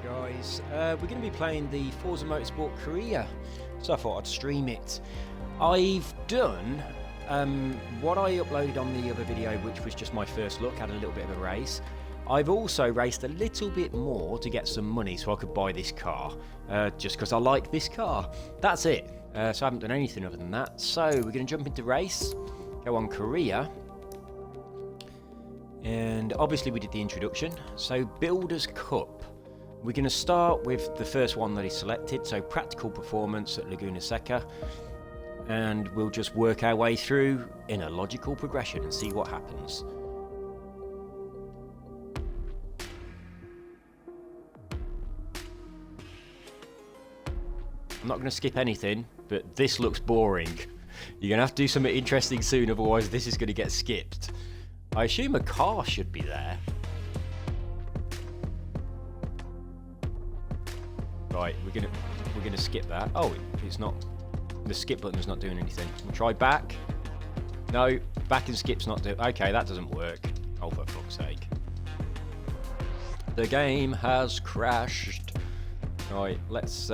guys, we're going to be playing the Forza Motorsport Korea, so I thought I'd stream it. I've done what I uploaded on the other video, which was just my first look, had a little bit of a race. I've also raced a little bit more to get some money so I could buy this car, just because I like this car. That's it. So I haven't done anything other than that. So we're going to jump into race, go on Korea. And obviously we did the introduction. So Builders Cup. We're going to start with the first one that is selected, so Practical Performance at Laguna Seca. And we'll just work our way through in a logical progression and see what happens. I'm not going to skip anything, but this looks boring. You're going to have to do something interesting soon, otherwise this is going to get skipped. I assume a car should be there. Right, we're gonna skip that. Oh, it's not. The skip button is not doing anything. We'll try back. No, back and skip's not doing. Okay, that doesn't work. Oh, for fuck's sake! The game has crashed. Right, let's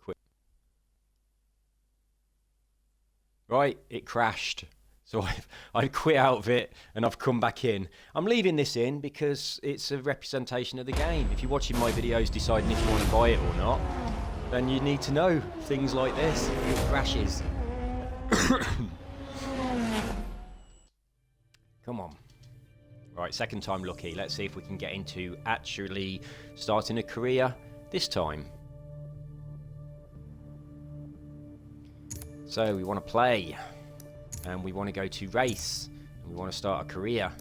quit. Right, it crashed. So I've quit out of it and I've come back in. I'm leaving this in because it's a representation of the game. If you're watching my videos deciding if you want to buy it or not, then you need to know things like this. It crashes. Come on. Right, second time lucky. Let's see if we can get into actually starting a career this time. So we want to play. And we want to go to race, and we want to start a career.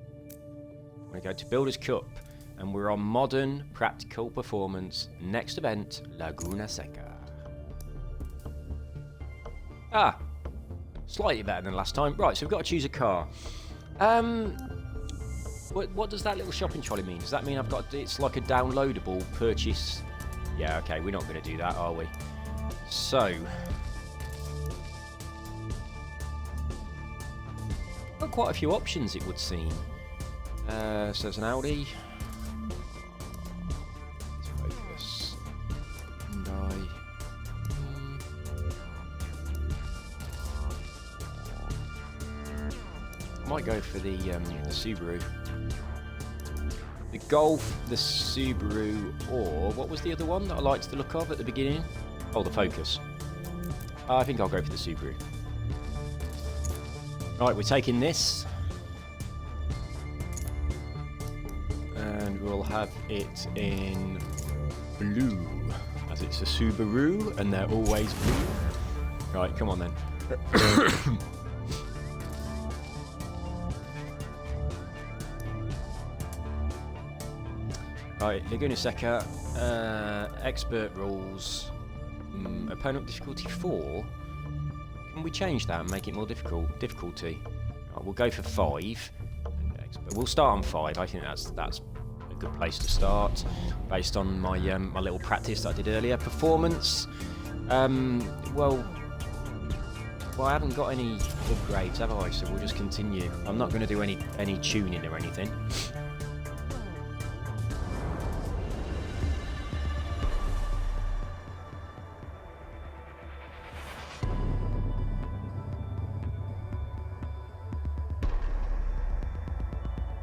We want to go to Builders Cup, and we're on Modern Practical Performance. Next event, Laguna Seca. Ah, slightly better than last time. Right, so we've got to choose a car. What does that little shopping trolley mean? Does that mean I've got? It's like a downloadable purchase. Yeah, okay, we're not going to do that, are we? So. Got quite a few options, it would seem. So there's an Audi. Let's focus. Hyundai. I might go for the Subaru. The Golf, the Subaru, or what was the other one that I liked the look of at the beginning? Oh, the Focus. I think I'll go for the Subaru. Right, we're taking this, and we'll have it in blue, as it's a Subaru, and they're always blue. Right, come on then. Right, Laguna Seca, expert rules, opponent difficulty 4. Can we change that and make it more difficulty? Right, we'll go for 5. We'll start on 5. I think that's a good place to start, based on my my little practice that I did earlier. Performance. Well, I haven't got any upgrades, have I? So we'll just continue. I'm not going to do any tuning or anything.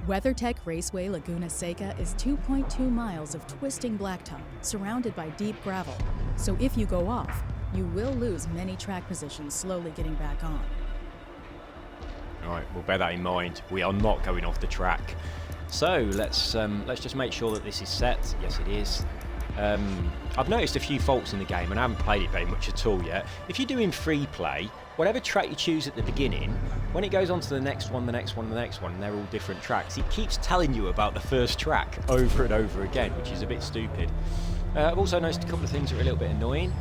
WeatherTech Raceway Laguna Seca is 2.2 miles of twisting blacktop, surrounded by deep gravel. So if you go off, you will lose many track positions slowly getting back on. Alright, we'll bear that in mind. We are not going off the track. So let's just make sure that this is set. Yes, it is. I've noticed a few faults in the game, and I haven't played it very much at all yet. If you're doing free play, whatever track you choose at the beginning, when it goes on to the next one, the next one, the next one, and they're all different tracks, it keeps telling you about the first track over and over again, which is a bit stupid. I've also noticed a couple of things that are a little bit annoying.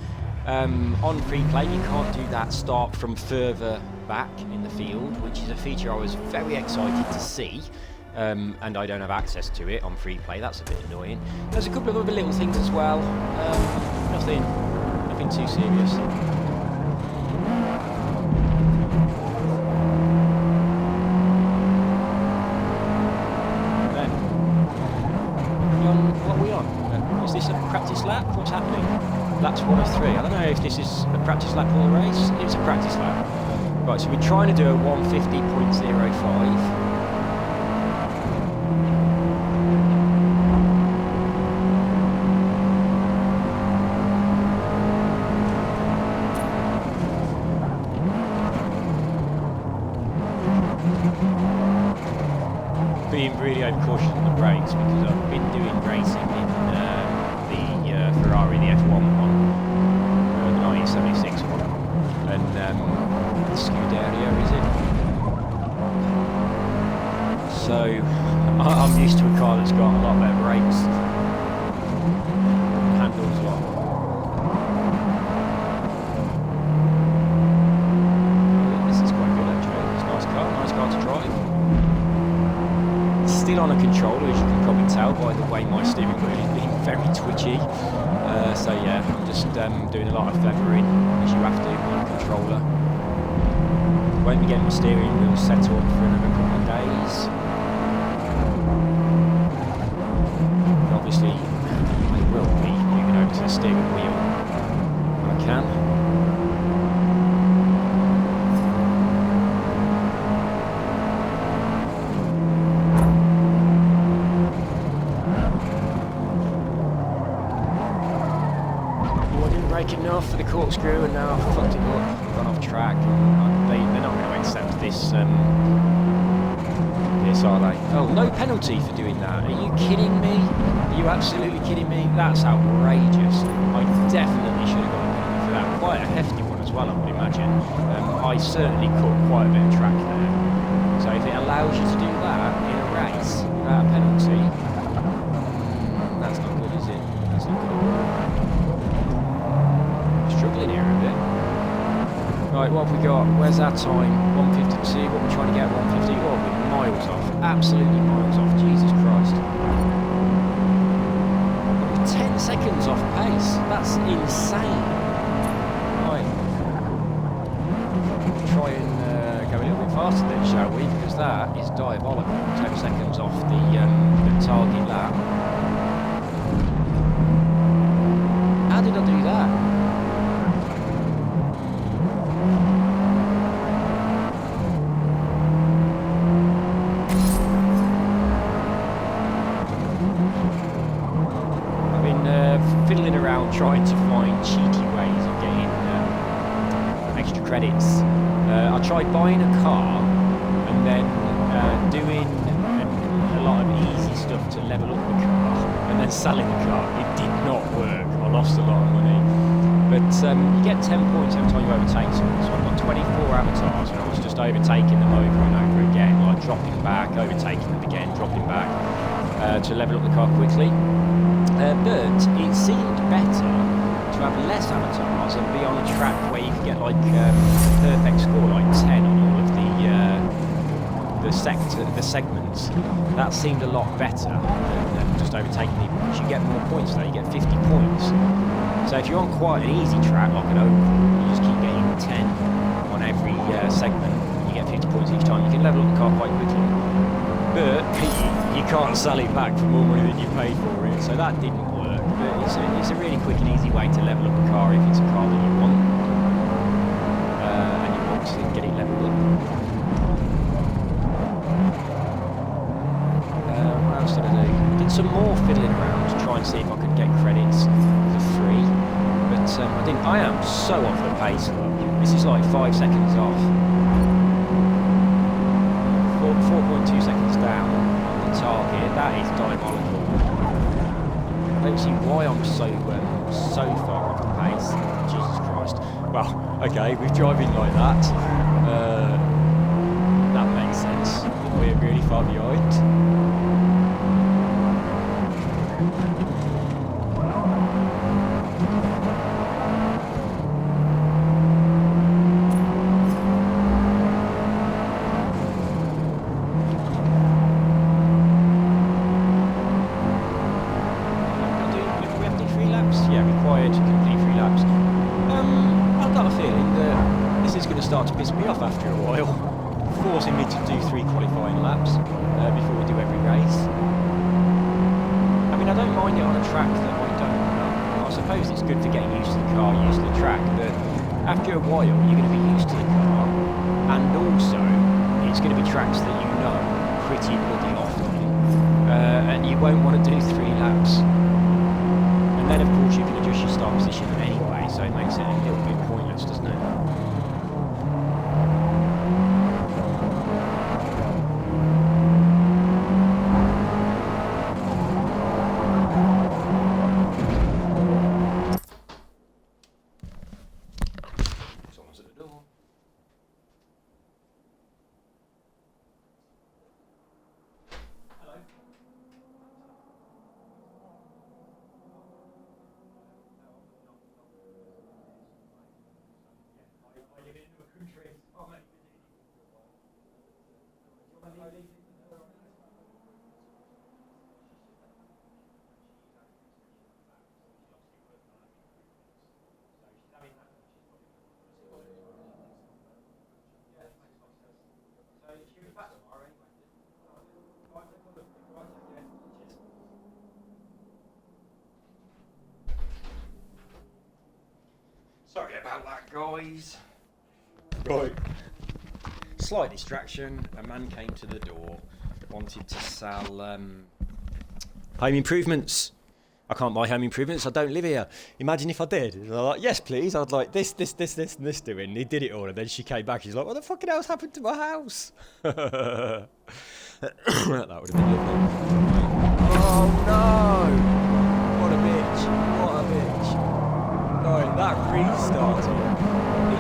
On free play, you can't do that start from further back in the field, which is a feature I was very excited to see. And I don't have access to it on free play. That's a bit annoying. There's a couple of other little things as well. Nothing too serious. Then lap? What's happening? Laps 1 of 3. I don't know if this is a practice lap or a race. It's a practice lap. Right, so we're trying to do a 150.05. Being really overcautious on the brakes because I've been doing racing in the Ferrari, the F1 one, the 1976 one, and the Scuderia, is it? So I'm used to a car that's got a lot better brakes, handles a lot. This is quite good actually. It's a nice car to drive. Still on a controller, as you can probably tell by the way my steering wheel is being very twitchy. So yeah, I'm just doing a lot of feathering, as you have to on a controller. Won't be getting my steering wheel set up for another couple of days. And obviously, I will be moving over to the steering wheel when I can. Enough for the corkscrew, and now I've fucked it up, gone off track, and they're not going to accept this, this, are they? Oh, no penalty for doing that. Are you kidding me? Are you absolutely kidding me? That's outrageous. I definitely should have got a penalty for that. Quite a hefty one as well, I would imagine. I certainly cut quite a bit of track there. So if it allows you to do that in a race without a penalty, that's not good, is it? That's not good. Struggling here a bit. Right, what have we got? Where's our time? 1:52. What are we trying to get at 1:50? Oh, we're miles off. Absolutely miles off. Jesus Christ. We're 10 seconds off pace. That's insane. Right. Try and go a little bit faster then, shall we? Because that is diabolical. 10 seconds off the target lap. How did I do that? Fiddling around trying to find cheeky ways of getting extra credits. I tried buying a car and then doing a lot of easy stuff to level up the car and then selling the car. It did not work. I lost a lot of money. But you get 10 points every time you overtake someone. So I've got 24 avatars and I was just overtaking them over and over again, like dropping back, overtaking them again, dropping back to level up the car quickly. But it seemed better to have less avatars and be on a track where you could get like a perfect score, like 10 on all of the segments. That seemed a lot better than just overtaking people, because you get more points there. You get 50 points. So if you're on quite an easy track, like an oval, you just keep getting 10 on every segment, and you get 50 points each time. You can level up the car quite quickly. But you can't sell it back for more money than you paid for it, so that didn't work. But it's a really quick and easy way to level up a car if it's a car that you want, and you want to get it leveled up. What else did I do? Did some more fiddling around to try and see if I could get credits for free, but I didn't. I am so off the pace. This is like 5 seconds off. 4.2 seconds down on the target. That is diabolical. I don't see why I'm so far off the pace. Jesus Christ. Well, okay, we're driving like that. That makes sense. We're really far behind. Start to piss me off after a while, forcing me to do 3 qualifying laps before we do every race. I mean, I don't mind it on a track that I don't know. good for getting used to the car, used to the track, but after a while you're going to be used to the car, and also it's going to be tracks that you know pretty bloody often, and you won't want to do 3 laps. And then of course you can adjust your start position anyway, so it makes it a little bit pointless, doesn't it? Someone's at the door. Hello. Sorry about that, guys. Right. Slight distraction. A man came to the door, wanted to sell home improvements. I can't buy home improvements, I don't live here. Imagine if I did. And I'm like, yes please, I'd like this, and this doing. And he did it all, and then she came back, she's like, what the fucking hell's happened to my house? That would have been lovely. Oh no! What a bitch, what a bitch. Right, that restarted.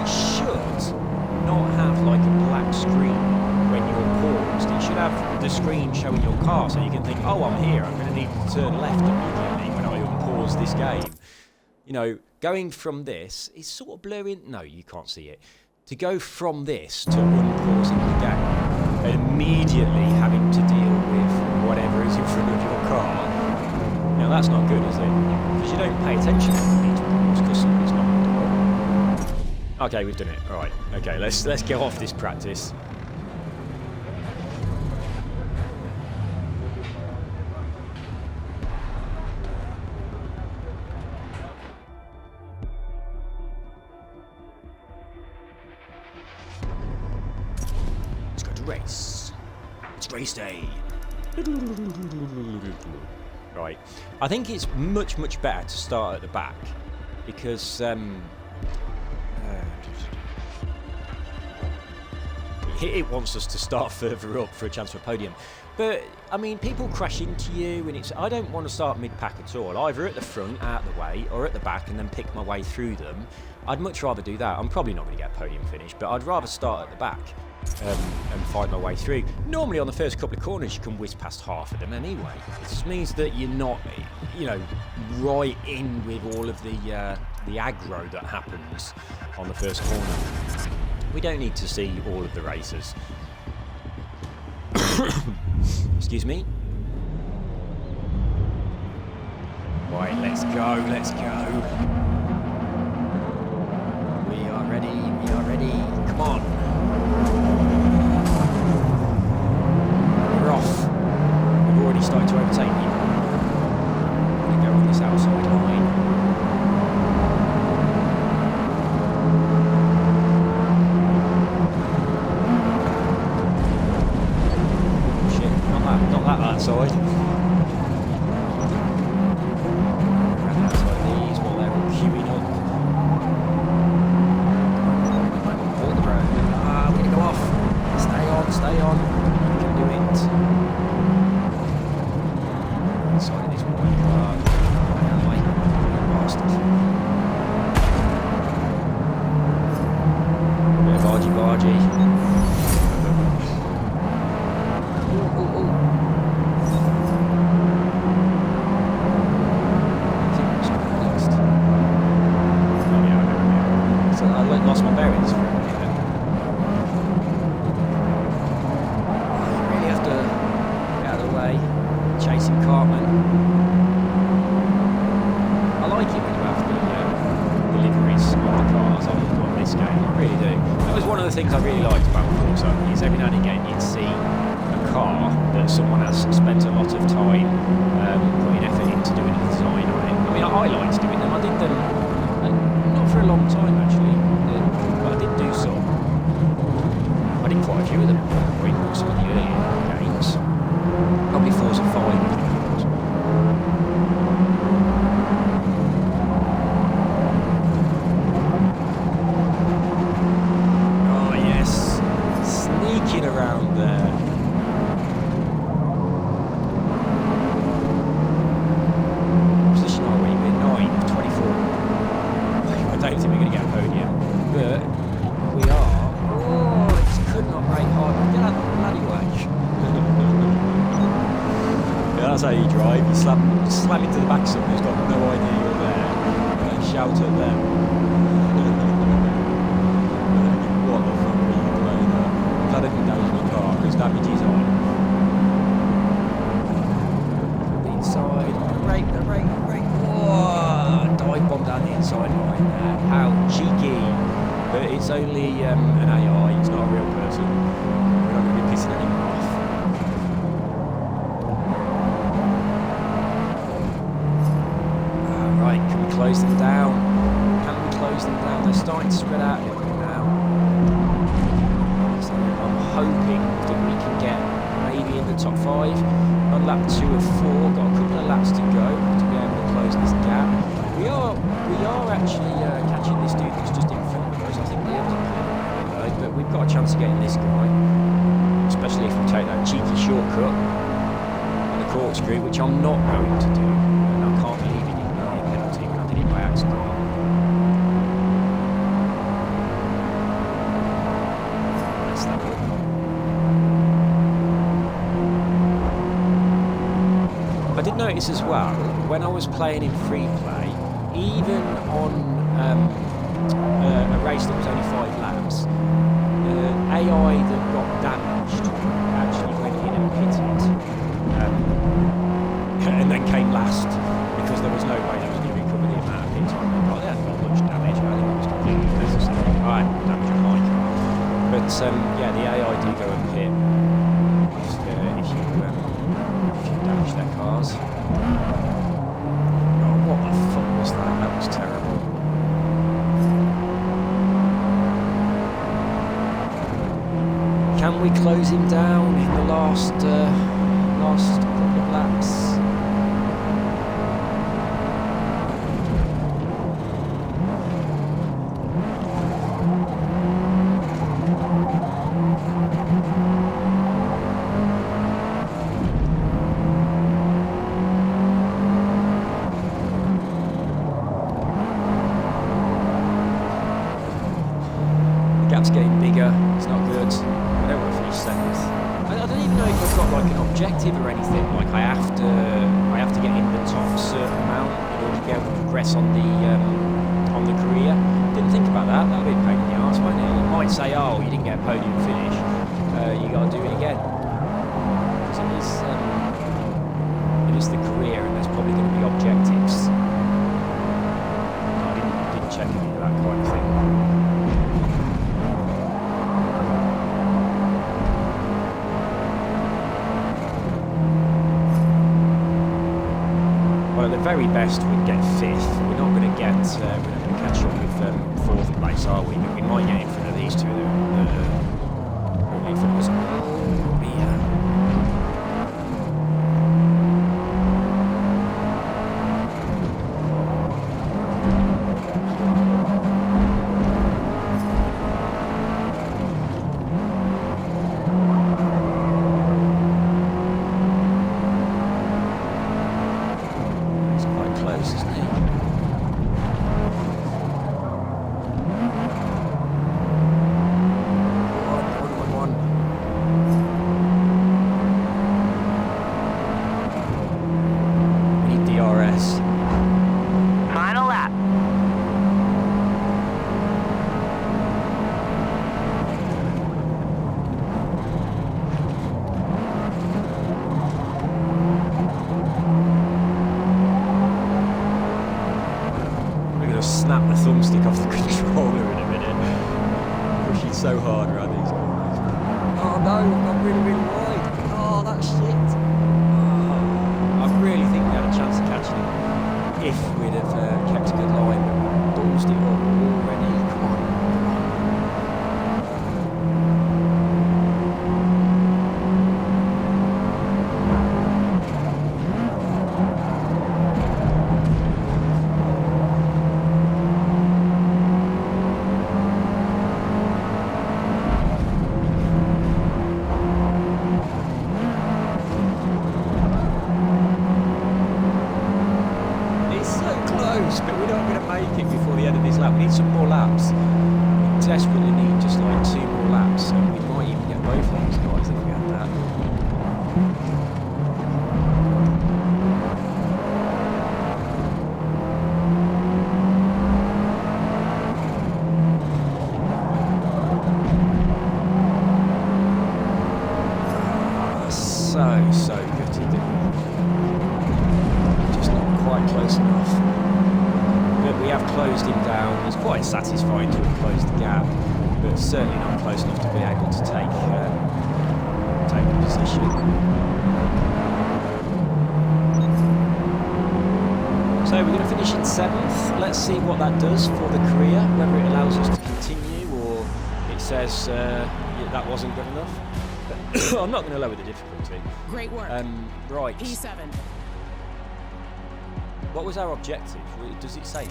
It should not have like a black screen when you're paused. It should have the screen showing your car, so you can think, oh, I'm here, I'm going to need to turn left immediately when I unpause this game. You know, going from this is sort of blurring. No, you can't see it. To go from this to unpausing the game and immediately having to deal with whatever is in front of your car. Now that's not good, is it? Because you don't pay attention when you need to pause because somebody's not on the door. Okay, we've done it. All right. Okay, let's get off this practice. Let's go to race. It's race day. Right. I think it's much better to start at the back because it wants us to start further up for a chance for a podium. But I mean, people crash into you, and I don't want to start mid-pack at all. Either at the front, out the way, or at the back, and then pick my way through them. I'd much rather do that. I'm probably not going to get a podium finish, but I'd rather start at the back. And find my way through. Normally on the first couple of corners you can whiz past half of them anyway. It just means that you're not, you know, right in with all of the aggro that happens on the first corner. We don't need to see all of the races. Excuse me. Right, let's go. We are ready. Come on. We're off. We've already started to overtake people. I'm going to go on this outside line. Shit, not that outside. Around outside these while they're all queuing up. Hold the road. We're going to go off. Stay on. You can do it. Inside of this white car. Bastard. Bit of bargy. Ooh. I think what's going next? Oh yeah, I know. So I lost my bearings for a minute then. Chasing Cartman. I like it when you have the liveries on the cars on this game, I really do. That was one of the things I really liked about Forza, is every now and again you'd see a car that someone has spent a lot of time putting effort into doing a design on it. I mean, I liked doing them. I did them long time actually, but I did do some. I did quite a few of them in some of the earlier games. Probably Forza 5, I think it was. Oh yes, sneaking around there. Position are we? We're 9 of 24. I don't think we're going to get a podium, but we are. Oh, this could not rate hard. Get out of the bloody way. Yeah, that's how you drive. You slam into the back of someone who's got no idea you're there and shout at them. What the fuck are you doing there? Glad I didn't damage my car because damage is on. The inside, the brake. Whoa! Dive bomb down the inside line there. How cheeky! But it's only an AI, it's not a real person. We're not going to be pissing anyone off. Right, can we close them down? Can we close them down? They're starting to spread out a little bit now. So I'm hoping that we can get maybe in the top 5 on lap 2 of 4. Got a couple of laps to go to be able to close this gap. We are actually catching this dude that's just in front of us. I think the others are pulling away, but we've got a chance of getting this guy, especially if we take that cheeky shortcut and the corkscrew, which I'm not going to do, and I can't believe it didn't give me a penalty when I did it by accident. That's that one. I did notice as well, when I was playing in free play, even on a race that was only 5 laps, AI that got damaged actually went in and pitted, and then came last because there was no way they was going to recover the amount of pit time they got. They hadn't got much damage. I think it was completely unnecessary. I had damage on my car, but yeah, the AI do go and pit if you damage their cars. What the fuck was that? That was terrible. Can we close him down in the last couple of laps? Gap's getting bigger, it's not good. I don't want to finish 7th. I don't even know if I've got like an objective or anything. Like I have to get in the top certain amount in order to be able to progress on the career. Didn't think about that. That'd be a pain in the arse, won't it? It might say, oh, you didn't get a podium finish. You got to do it again. Because it is the career, and there's probably going to be objectives. I didn't check any of that kind of thing. At the very best, we'd get 5th. We're not going to catch up with 4th place, are we? But we might get in front of these two. Probably in front of us. Close, isn't it? One. We need DRS. Final lap. Snap the thumbstick off the controller in a minute. Pushing so hard around these corners. Oh no, I've gone really, really wide. Oh, that's shit. Oh, I really think we had a chance of catching him if we'd have kept a good line, but we ballsed it up already. So gutted. Just not quite close enough. But we have closed him down. It's quite satisfying to have closed the gap, but certainly not close enough to be able to take a position. So we're going to finish in 7th. Let's see what that does for the career, whether it allows us to continue or it says yeah, that wasn't good enough. I'm not going to lower the difficulty. Great work. Right. P7. What was our objective? Does it say?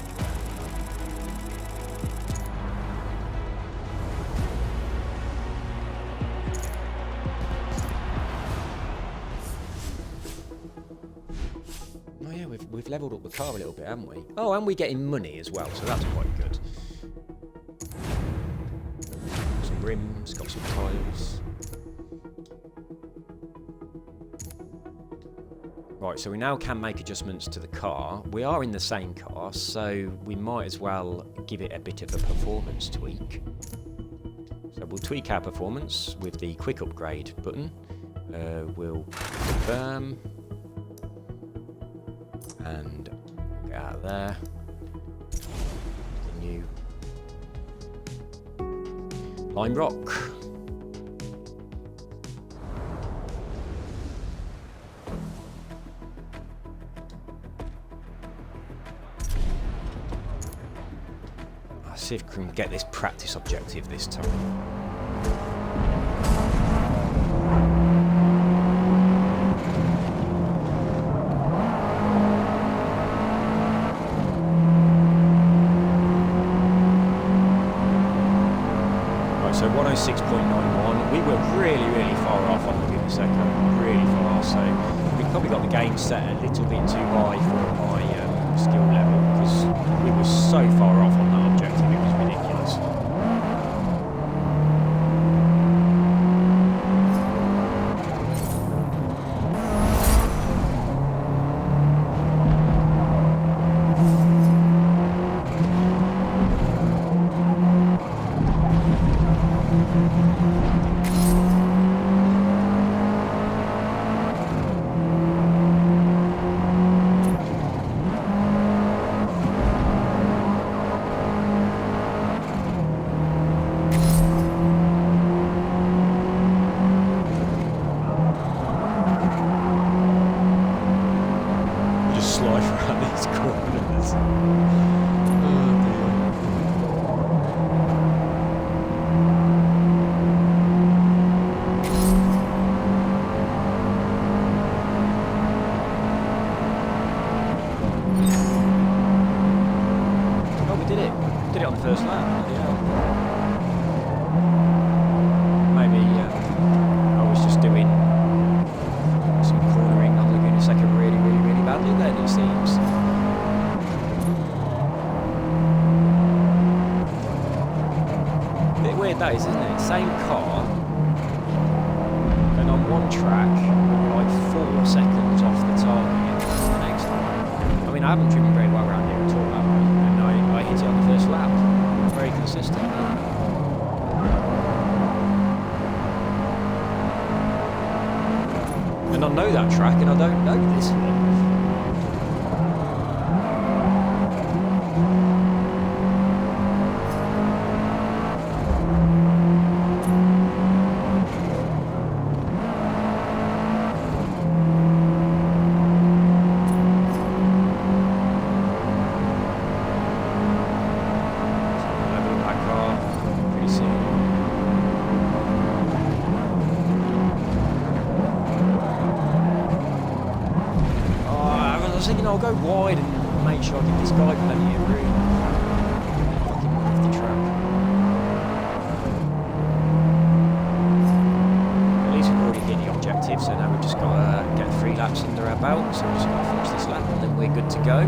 Oh yeah, we've levelled up the car a little bit, haven't we? Oh, and we're getting money as well, so that's quite good. Some rims, got some tyres. Right, so we now can make adjustments to the car. We are in the same car, so we might as well give it a bit of a performance tweak. So we'll tweak our performance with the quick upgrade button. We'll confirm and get out of there. Continue. Lime Rock. See if we can get this practice objective this time. Right, so 106.91. We were really far off on the second, really far. So we probably got the game set a little bit too high for my skill level because we were so far off on that objective. It was ridiculous. First lap, yeah. Maybe I was just doing some cornering on Laguna Seca really badly then, it seems. Bit weird that is, isn't it? Same car, and on one track, we're like 4 seconds off the target the next time. I mean, I haven't driven very well around here at all that way, and I hit it on the first lap. Very consistent. And I know that track and I don't know this one. I'll go wide and make sure I give this guy plenty of room. Fucking off the track. At least we've already hit the objective, so now we've just got to get 3 laps under our belt, so we're just going to finish this lap and then we're good to go.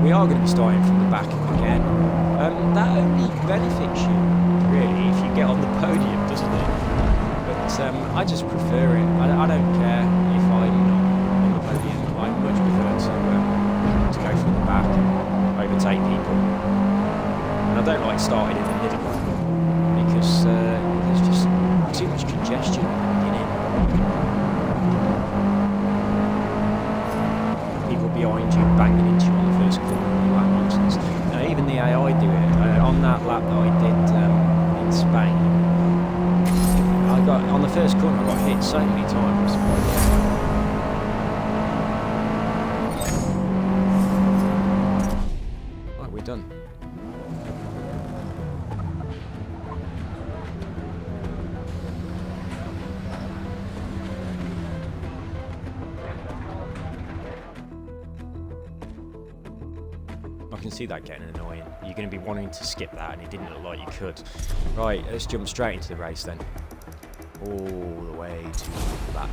We are going to be starting from the back again. That only benefits you, really, if you get on the podium, doesn't it? But I just prefer it. I don't care if I'm not on the podium. I much prefer to go from the back and overtake people. And I don't like starting in the middle because there's just too much congestion at the beginning. People behind you banging into you on the first corner and all that nonsense. Now, even the AI do it. On that lap that I did in Spain, on the first corner I got hit so many times. Right, we're done. I can see that getting annoying. You're going to be wanting to skip that and it didn't look like you could. Right, let's jump straight into the race then. All the way to the back.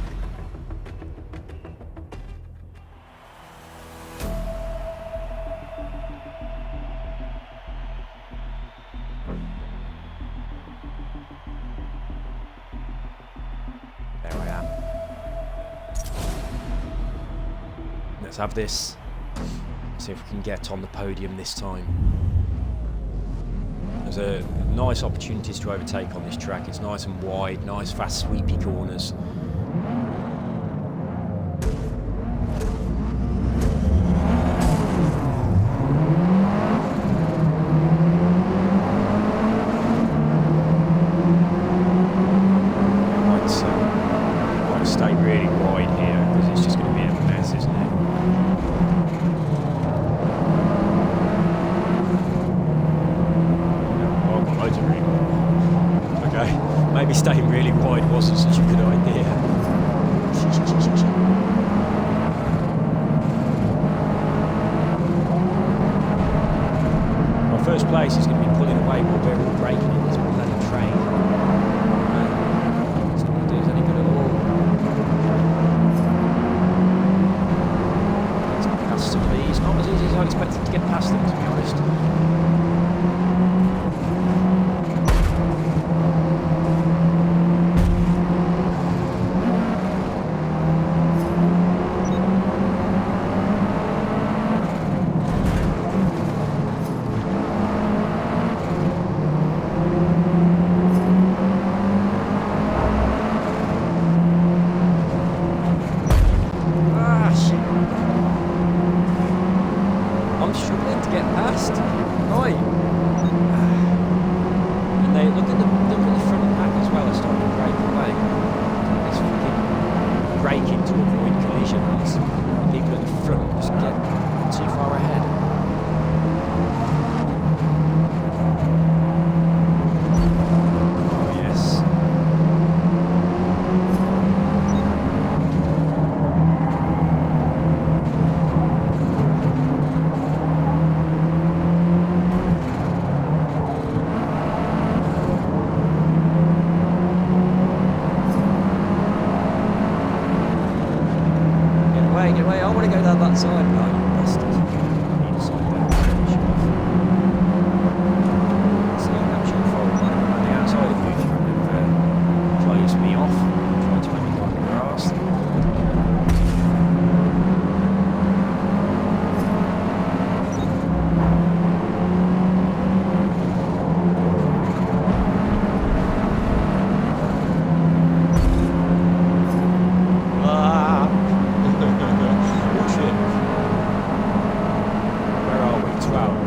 There I am. Let's have this. See if we can get on the podium this time. There's a nice opportunities to overtake on this track. It's nice and wide, nice fast sweepy corners. I might stay really wide here because it's just going to be a mess, isn't it? Okay, maybe staying really wide wasn't such a good idea. Well, first place is going to be pulling away while we're all braking in this bloody train. It's not going to do us any good at all. Let's pass some of these. Not as easy as I expected to get past them, to be honest. I'm struggling to get past. Right. And they look at the front and back as well. They're starting to break away. It's fucking braking to avoid collisions. People at the front just get too far ahead. Oh yes. Get away, I want to go down that side. No, you bastard. Either side there. See, I'm sure forward running on the outside of you and close me off. Try to make me go on the grass.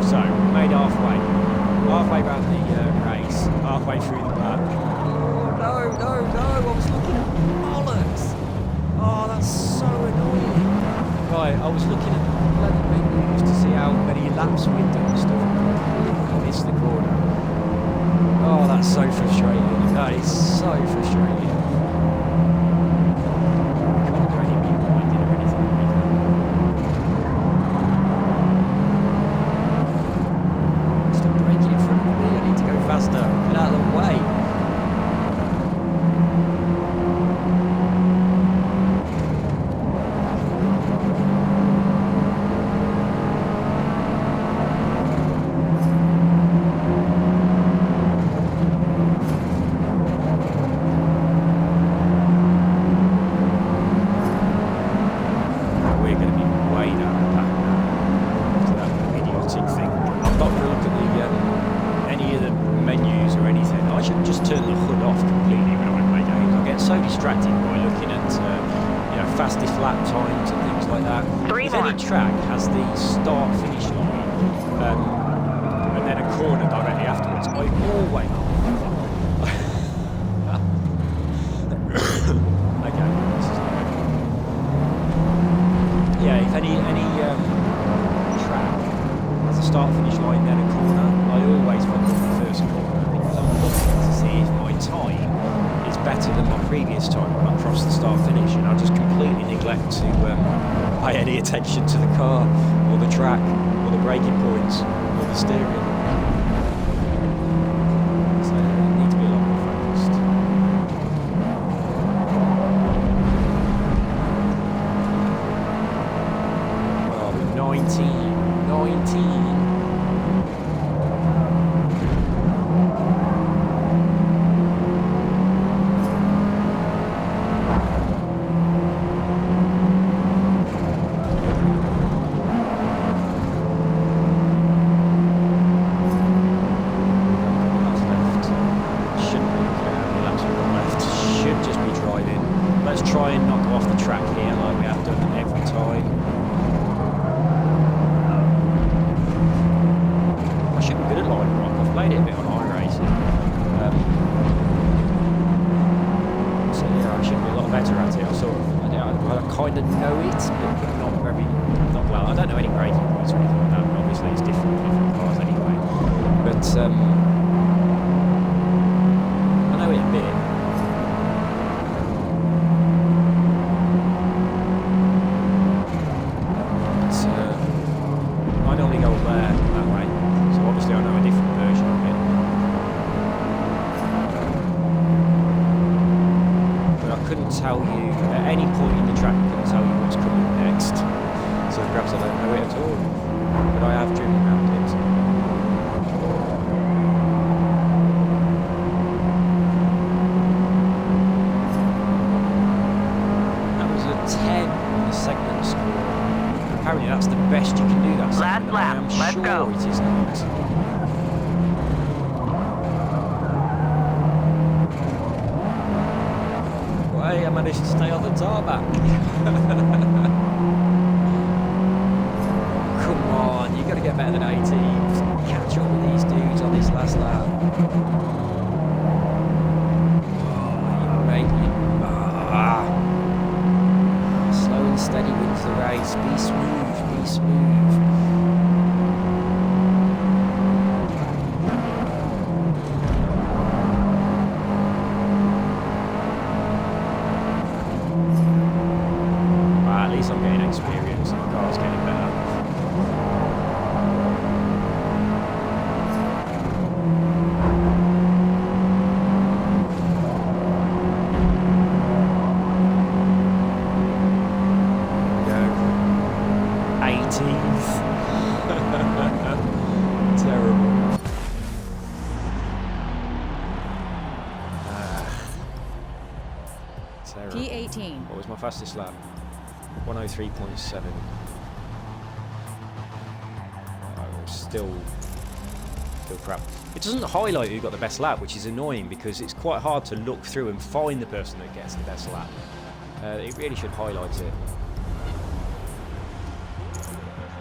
So, made halfway around the race, halfway through the pack. Oh, no, I was looking at bollocks. Oh, that's so annoying. Right, I was looking at the bloody menus to see how many laps we'd done and stuff. I missed the corner. Oh, that's so frustrating. That is so frustrating. Can't do any rewinding or anything like that. Faster, get out of the way. distracted by looking at fastest lap times and things like that. Three If more. any track has the start-finish line and then a corner directly afterwards, I always... okay, this is not good. Yeah, if any track has a start-finish line then a corner, I always follow the first corner because I'm looking to see if my time is better than my previous time when I cross the start-finish, and I just completely neglect to pay any attention to the car or the track or the braking points or the steering. So I need to be a lot more focused. Oh, 19. Tell you at any point in the track, I couldn't tell you what's coming next. So perhaps I don't know it at all, but I have driven around it. That was a 10 on the segment score. Apparently that's the best you can do that segment. Last lap. I am Let's sure go. it is not. I managed to stay on the tarmac. Come on, you've got to get better than 18th. Catch up with these dudes on this last lap. Oh, you mate. Slow and steady wins the race. Be smooth, be smooth. I'm getting experience and the car's getting better. There we go. 18th. Terrible. Terrible. P18. What was my fastest lap? 103.7. Still crap. It doesn't highlight who got the best lap, which is annoying because it's quite hard to look through and find the person that gets the best lap. It really should highlight it.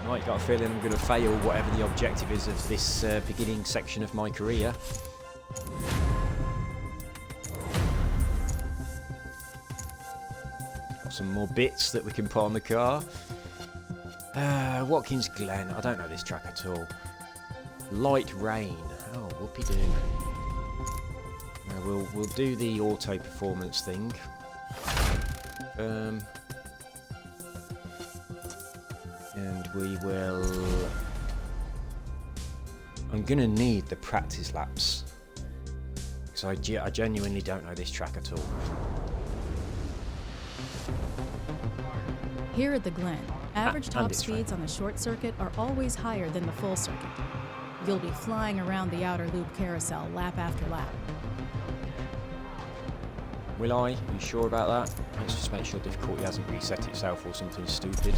Right, got a feeling I'm going to fail whatever the objective is of this beginning section of my career. Some more bits that we can put on the car. Watkins Glen. I don't know this track at all. Light rain. Oh, whoopie-doo. We'll do the auto performance thing. And we will... I'm gonna need the practice laps because I genuinely don't know this track at all. Here at the Glen, average top it's speeds on the short circuit are always higher than the full circuit. You'll be flying around the outer loop carousel lap after lap. Will I? Are you sure about that? Let's just make sure difficulty hasn't reset itself or something stupid.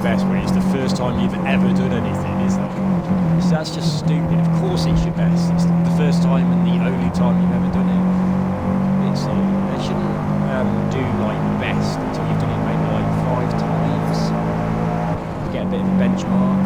best when it's the first time you've ever done anything, is that? So that's just stupid. Of course it's your best. It's the first time and the only time you've ever done it. It's they shouldn't do like best until you've done it maybe like 5 times. Get a bit of a benchmark.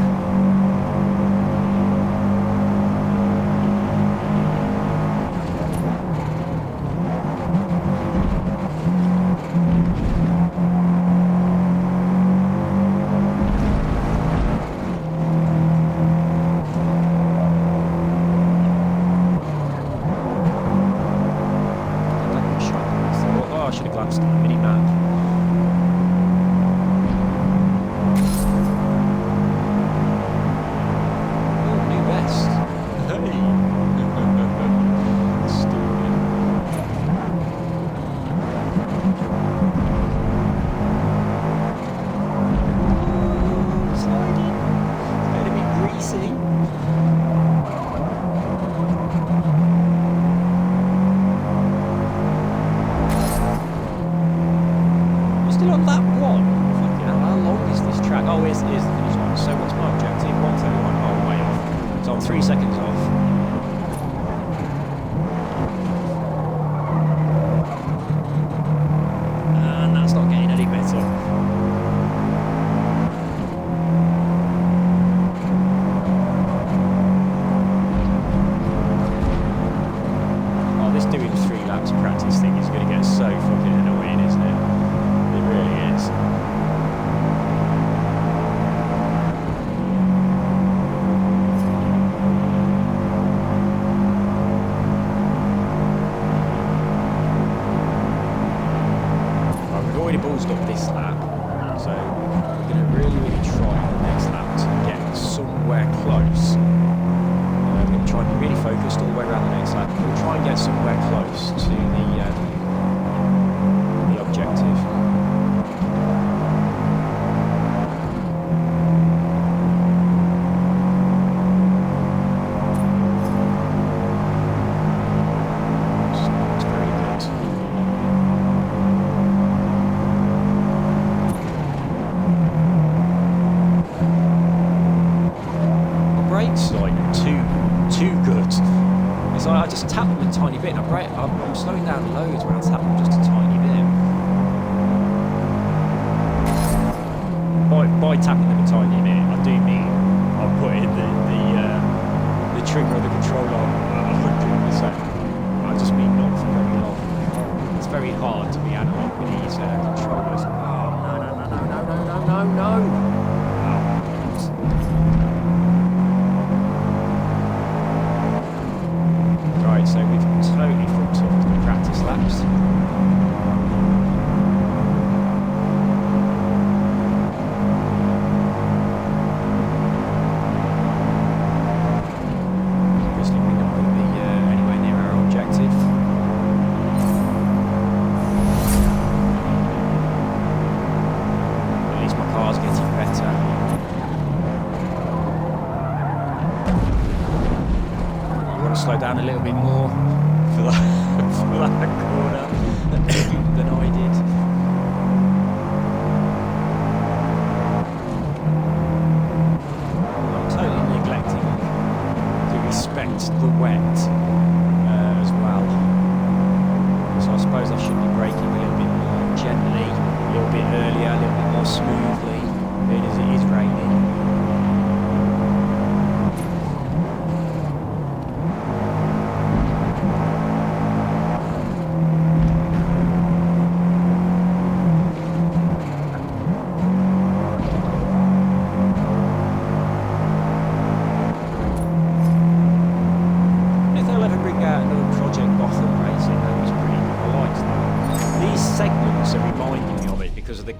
I just tap them a tiny bit, and I'm slowing down loads when I tap them just a tiny bit. By tapping them a tiny bit, I do mean I'm putting the trigger of the controller at 100%. I just mean not for very long. It's very hard to be analog with these controllers. Oh, no. Right, so we've totally fucked up the practice laps. Obviously we're not going to be anywhere near our objective. At least my car's getting better. Slow down a little bit more for that corner than I did. I'm totally neglecting to respect the wet as well. So I suppose I should be braking a little bit more gently, a little bit earlier, a little bit more smoothly, being as it is raining.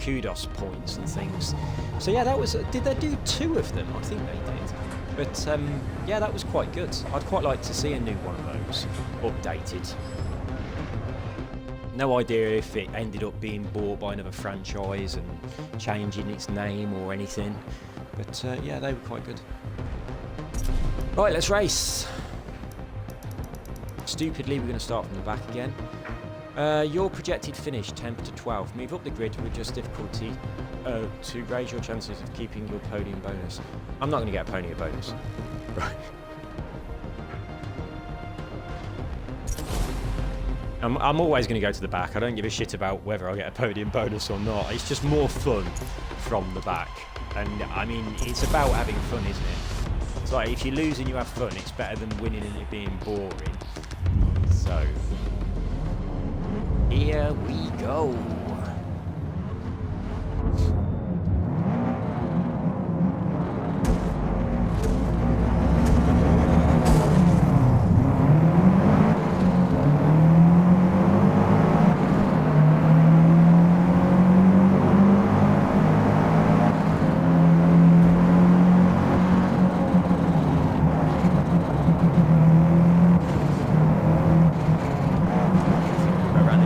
Kudos points and things. So yeah, that was. Did they do 2 of them? I think they did. But yeah, that was quite good. I'd quite like to see a new one of those updated. No idea if it ended up being bought by another franchise and changing its name or anything. But yeah, they were quite good. Right, let's race. Stupidly, we're going to start from the back again. Your projected finish, 10th to 12th. Move up the grid to adjust difficulty to raise your chances of keeping your podium bonus. I'm not going to get a podium bonus. Right. I'm always going to go to the back. I don't give a shit about whether I get a podium bonus or not. It's just more fun from the back. And, I mean, it's about having fun, isn't it? It's like, if you lose and you have fun, it's better than winning and it being boring. So, here we go.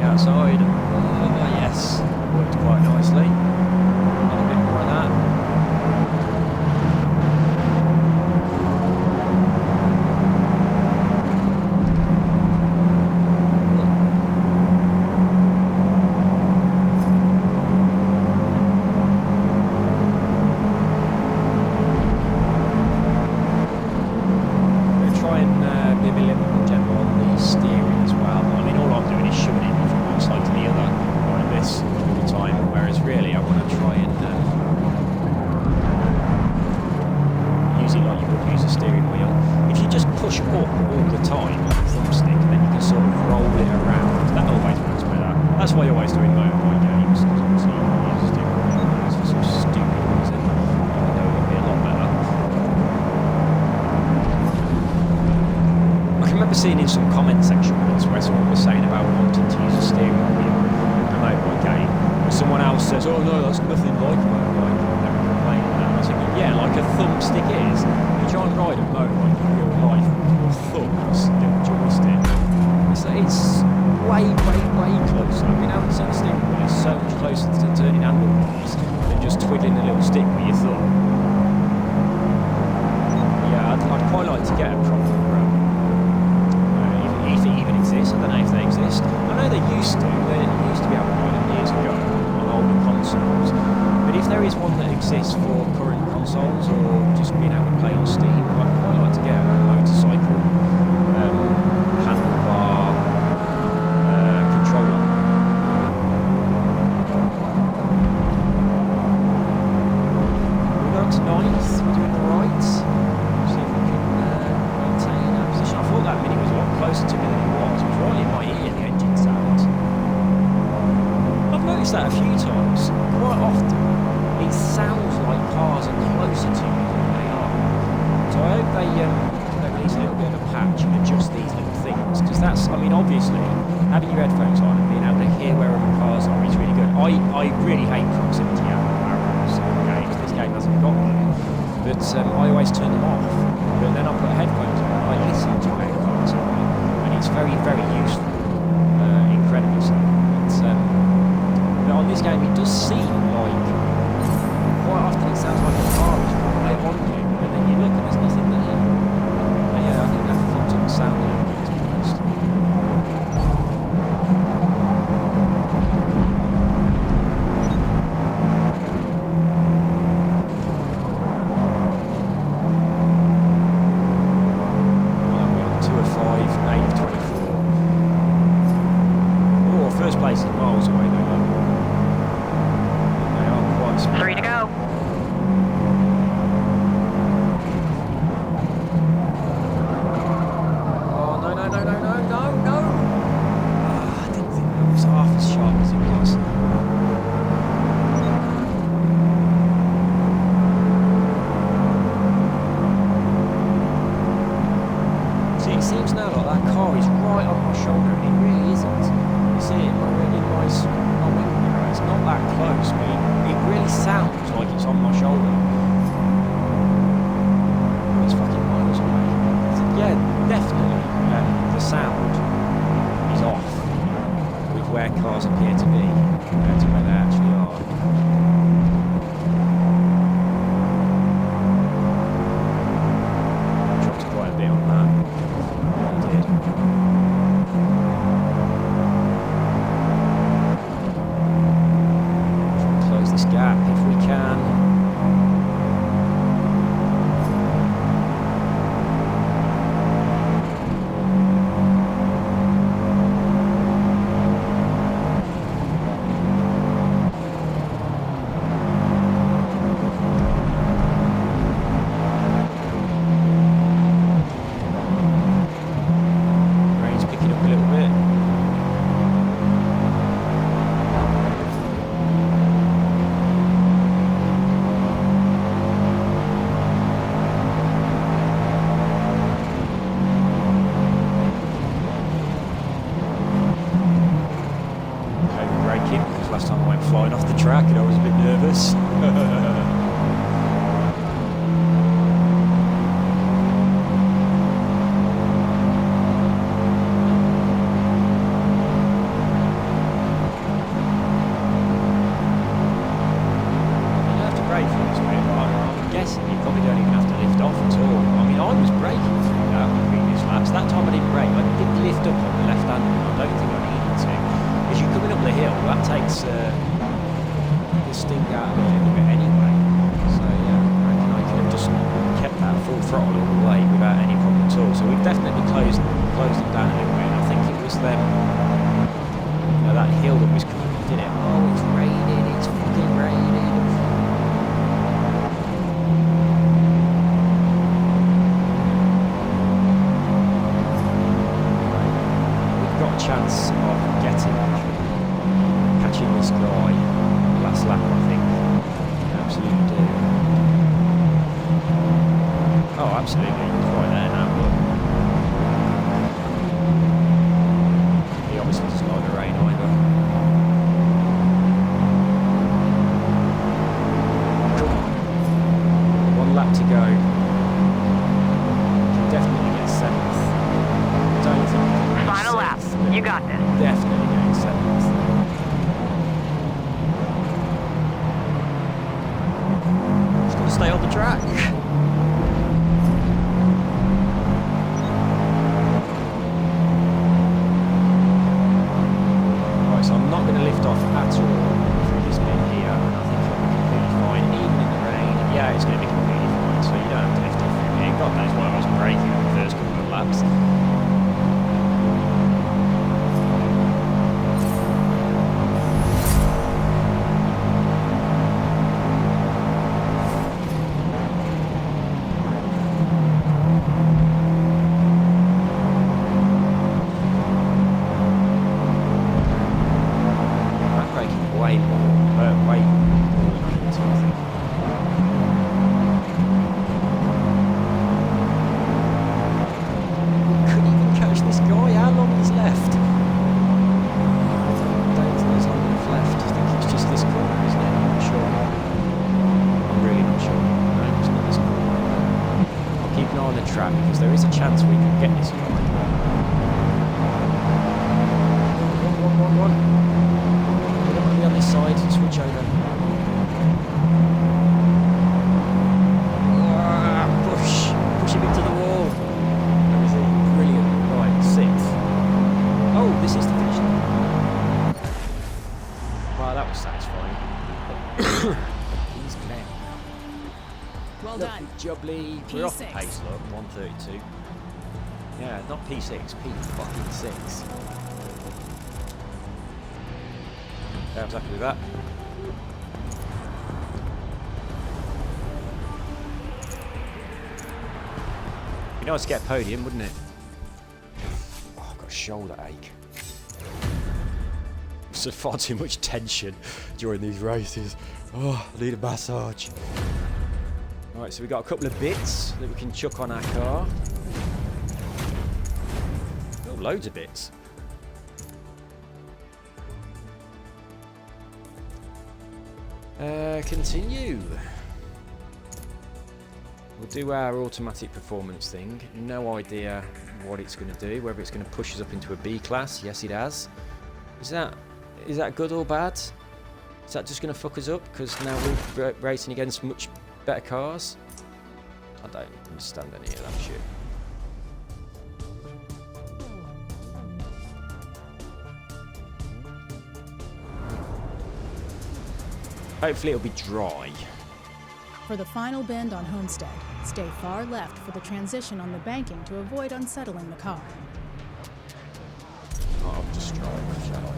Outside. Oh, yes, worked quite nicely. A little bit more of that. I'm going to try and be a little more gentle on the steering as well. I mean, all I'm doing is shoving it from one side to the other like this all the time, whereas really I want to try and use it like you would use a steering wheel. If you just push up all the time like a thumbstick, and then you can sort of roll it around, that always works better. That's why I always do in motorbike games, because obviously you can use a steering wheel. It's some stupid reason. I know it'll be a lot better. I remember seeing in some comment section once where someone was saying about wanting to use a steering wheel in a motorbike game, and someone else says, "Oh no, that's nothing like a motorbike." And they were complaining about it. I was thinking, yeah, like a thumbstick is. You try and ride a motorbike in real life with your thumbs, the joystick. It's way, way, way closer. I mean, having a steering wheel is so much closer to turning handlebars than just twiddling the little stick with your thumb. Yeah, I'd quite like to get a proper if it even exists. I don't know if they exist. I know they used to. They used to be able to buy them years ago on older consoles. But if there is one that exists for current consoles or just being able to play on Steam, I'd quite like to get a motorcycle handlebar controller. We're going to 9th. We're doing alright. See if we can maintain our position. I thought that Mini was a lot closer to me than it was. It was right in my ear, the engine sound. I've noticed that a few times. Quite often, it sounds like cars are closer to me than they are. So I hope they release a little bit of a patch and adjust these little things. Because that's, I mean, obviously, having your headphones on and being able to hear where other cars are is really good. I really hate proximity arrows in games. This game hasn't got them. But I always turn them off. But then I put headphones on and I listen to where cars are. And it's very, very useful. Incredibly so. But on this game, it does seem like quite often it sounds like a car is right on you, and then you look and there's nothing there. But yeah, I think that fucks up the sound a little bit, to be honest. Well, we're on 2 of 5, 8 of 24. Oh, first place is miles away though. They are quite small. 3 to go. Oh, no, no, no, no, no, no, no! Ah, I didn't think that was half as sharp as it was. See, it seems now like that car is right on my shoulder, and it really isn't. You see it in my window mirror, it's not that close, but it really sounds like it's on my shoulder. It's fucking miles away. Yeah, definitely. The sound is off with where cars appear to be compared to where they actually are. Dropped quite a bit on that. I did. flying off the track and I was a bit nervous. Because there is a chance we can get this guy. One. We don't want to be on this side and switch over. Push him into the wall. Where is he? Brilliant. Right, 6th. Oh, this is the finish line. Wow, that was satisfying. He's clear. Well done. Jubbly. We're off the P6. pace, look, 132. Yeah, not P6, P6. Yeah, I was happy with that. Be nice to get a podium, wouldn't it? Oh, I've got a shoulder ache. So far too much tension during these races. Oh, I need a massage. Right, so we've got a couple of bits that we can chuck on our car. Oh, loads of bits. Continue. We'll do our automatic performance thing. No idea what it's going to do, whether it's going to push us up into a B class. Yes, it has. Is that good or bad? Is that just going to fuck us up because now we're racing against much better cars? I don't understand any of that shit. Hopefully it'll be dry. For the final bend on Homestead, stay far left for the transition on the banking to avoid unsettling the car. Oh, I'll just drive, shall I?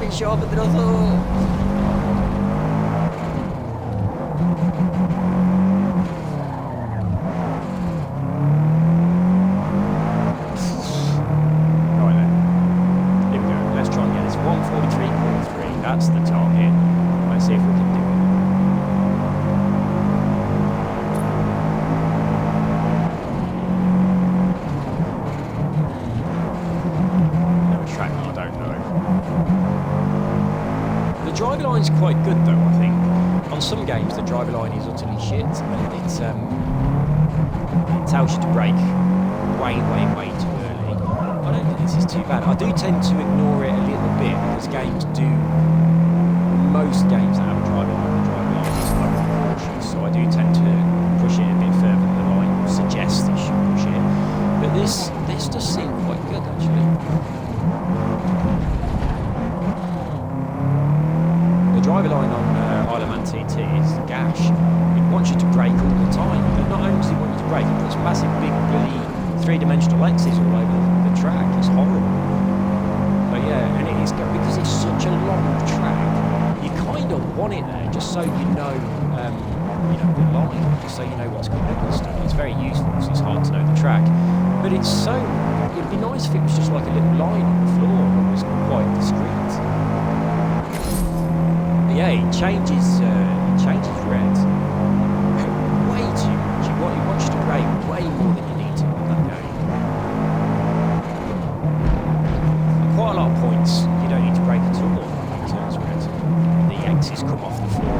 Sharper than I thought. line's quite good though, I think. On some games the driver line is utterly shit, and it tells you to brake way too early. I don't think this is too bad. I do tend to ignore it a little bit because most games that have a driver line, the driver line is overly cautious, so I do tend to push it a bit further than the line suggests it should push it. But this does seem quite good actually. The driver line on Isle of Man TT is gash. It wants you to brake all the time, but not only does it want you to brake, it puts massive big bloody three-dimensional X's all over the track. It's horrible. But yeah, and it is because it's such a long track. You kind of want it there just so you know the line, just so you know what's coming up and stuff. It's very useful because it's hard to know the track. But it'd be nice if it was just like a little line on the floor that was quite discreet. But yeah, it changes red way too much. It wants you to brake way more than you need to on that game. At quite a lot of points, you don't need to brake at all when it turns red. The X's come off the floor.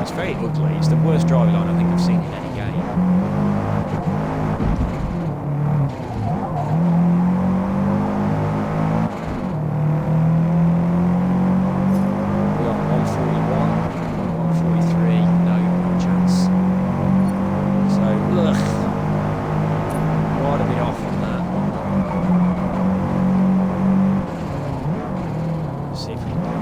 It's very ugly. It's the worst driver line I think I've seen in any game. We're on 141, 143, no chance. So, quite a bit off on that. Let's see if we can do it.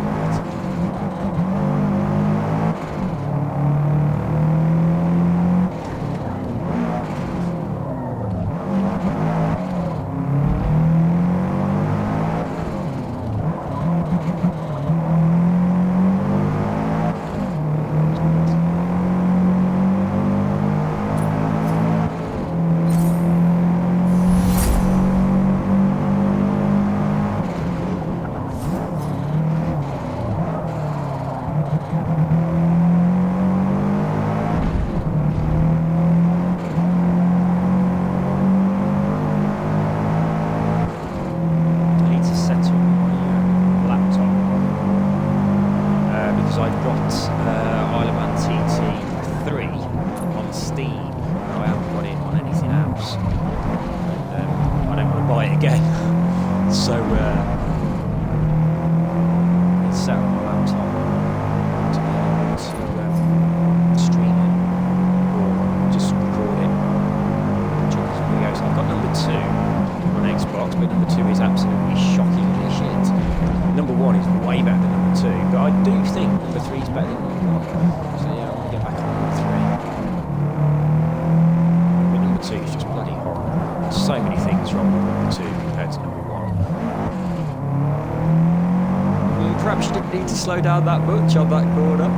Perhaps you didn't need to slow down that much on that corner.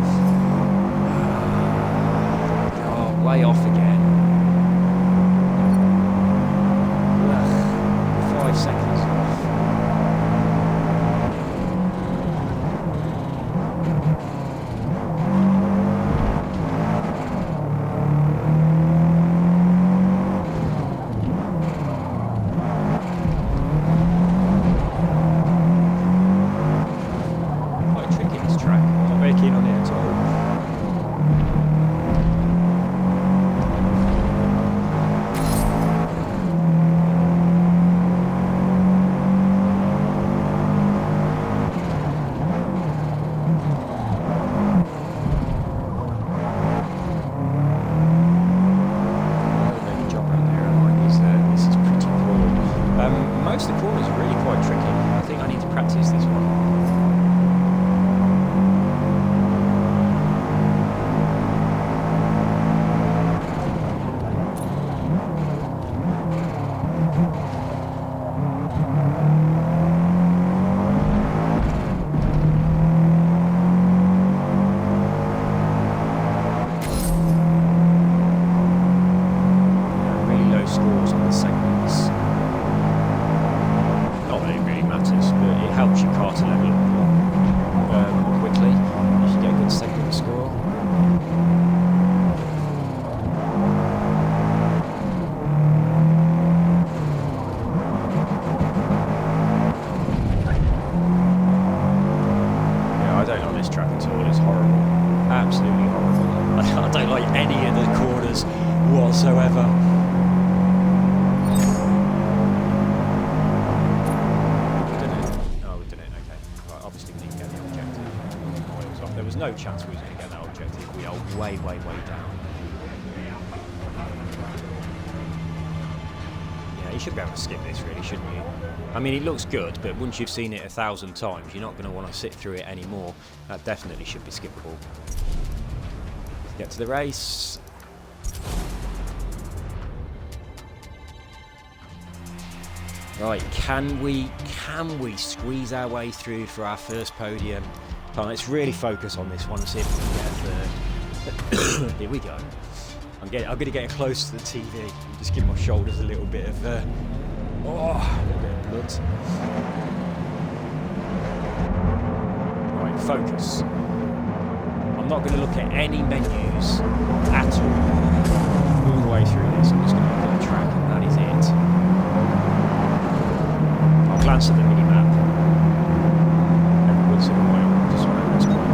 Oh, way off again. 5 seconds. Most of the corners are really quite tricky. I think I need to practice this one. Really low scores on the segments. It helps your car to level up more quickly if you get a good segment score. Yeah, I don't like this track at all. no chance we was going to get that objective. We are way, way, way down. Yeah, you should be able to skip this, really, shouldn't you? I mean, it looks good, but once you've seen it 1,000 times, you're not going to want to sit through it anymore. That definitely should be skippable. Let's get to the race. Right, can we squeeze our way through for our first podium? Come on, let's really focus on this one and see if we can get a third. Here we go. I'm going to get close to the TV and just give my shoulders a little bit of a little bit of blood. Right, focus. I'm not going to look at any menus at all the way through this. I'm just going to look at the track, and that is it. I'll glance at the mini-map every once in a while, just so I know what's going on.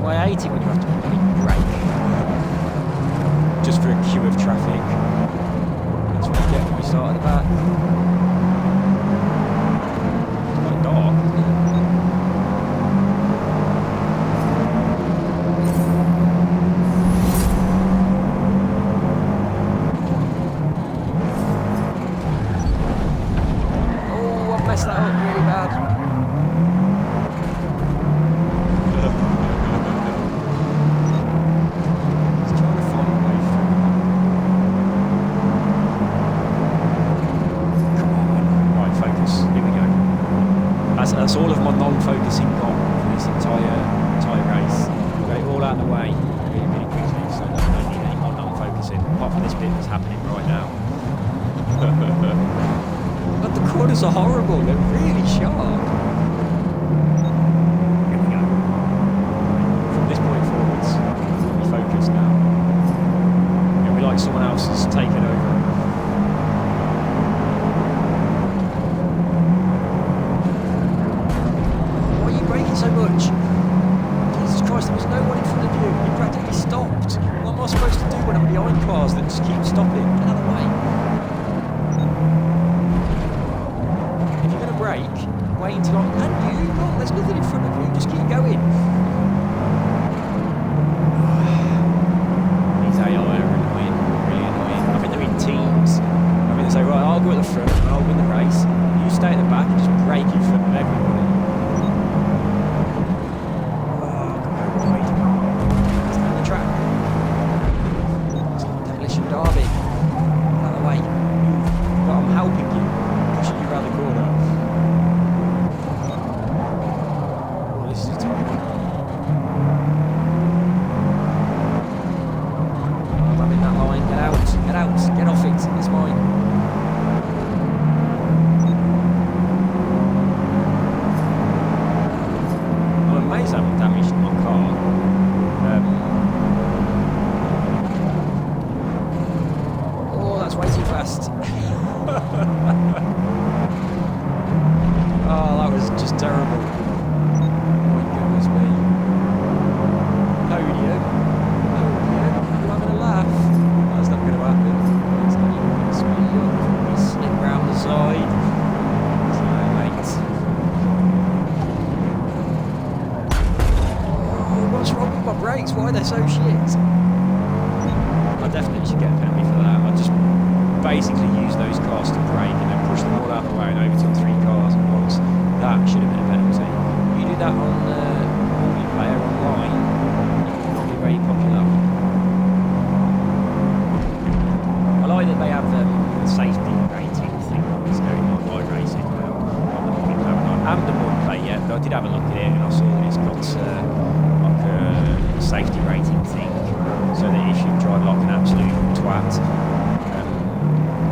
I hate it when you have to brake just for a queue of traffic. That's what you get when we start at the back. It's quite dark, isn't it? Oh, I've messed that up really bad. That's all of my non-focusing gone for this entire race. I'll get it all out of the way really, really quickly, so I don't need any more non-focusing, apart from this bit that's happening right now. But the corners are horrible, they're really sharp. Here we go. From this point forwards, we focus now. It'll be like someone else has taken over. So much. Jesus Christ, there was no one in front of you. You practically stopped. What am I supposed to do when I'm behind cars that just keep stopping? Get out of the way. If you're going to brake, wait until I'm... And you? Look, there's nothing in front of you. Just keep going. These AI are annoying. Really annoying. I think they're in teams. I think they say, right, I'll go at the front and I'll win the race. You stay at the back and just brake in front of everybody. Why they're so shit. I definitely should get a penalty for that. I just basically use those cars to brake and then push them all out of the way and overtook 3 cars at once. That should have been a penalty. You do that on multiplayer online, it will not be very popular. I like that they have the safety rating thing that's going on iRacing now on the multiplayer online. I haven't done multiplayer yet, but I did have a look at it and I saw that it's got safety rating thing, so that if you drive like an absolute twat,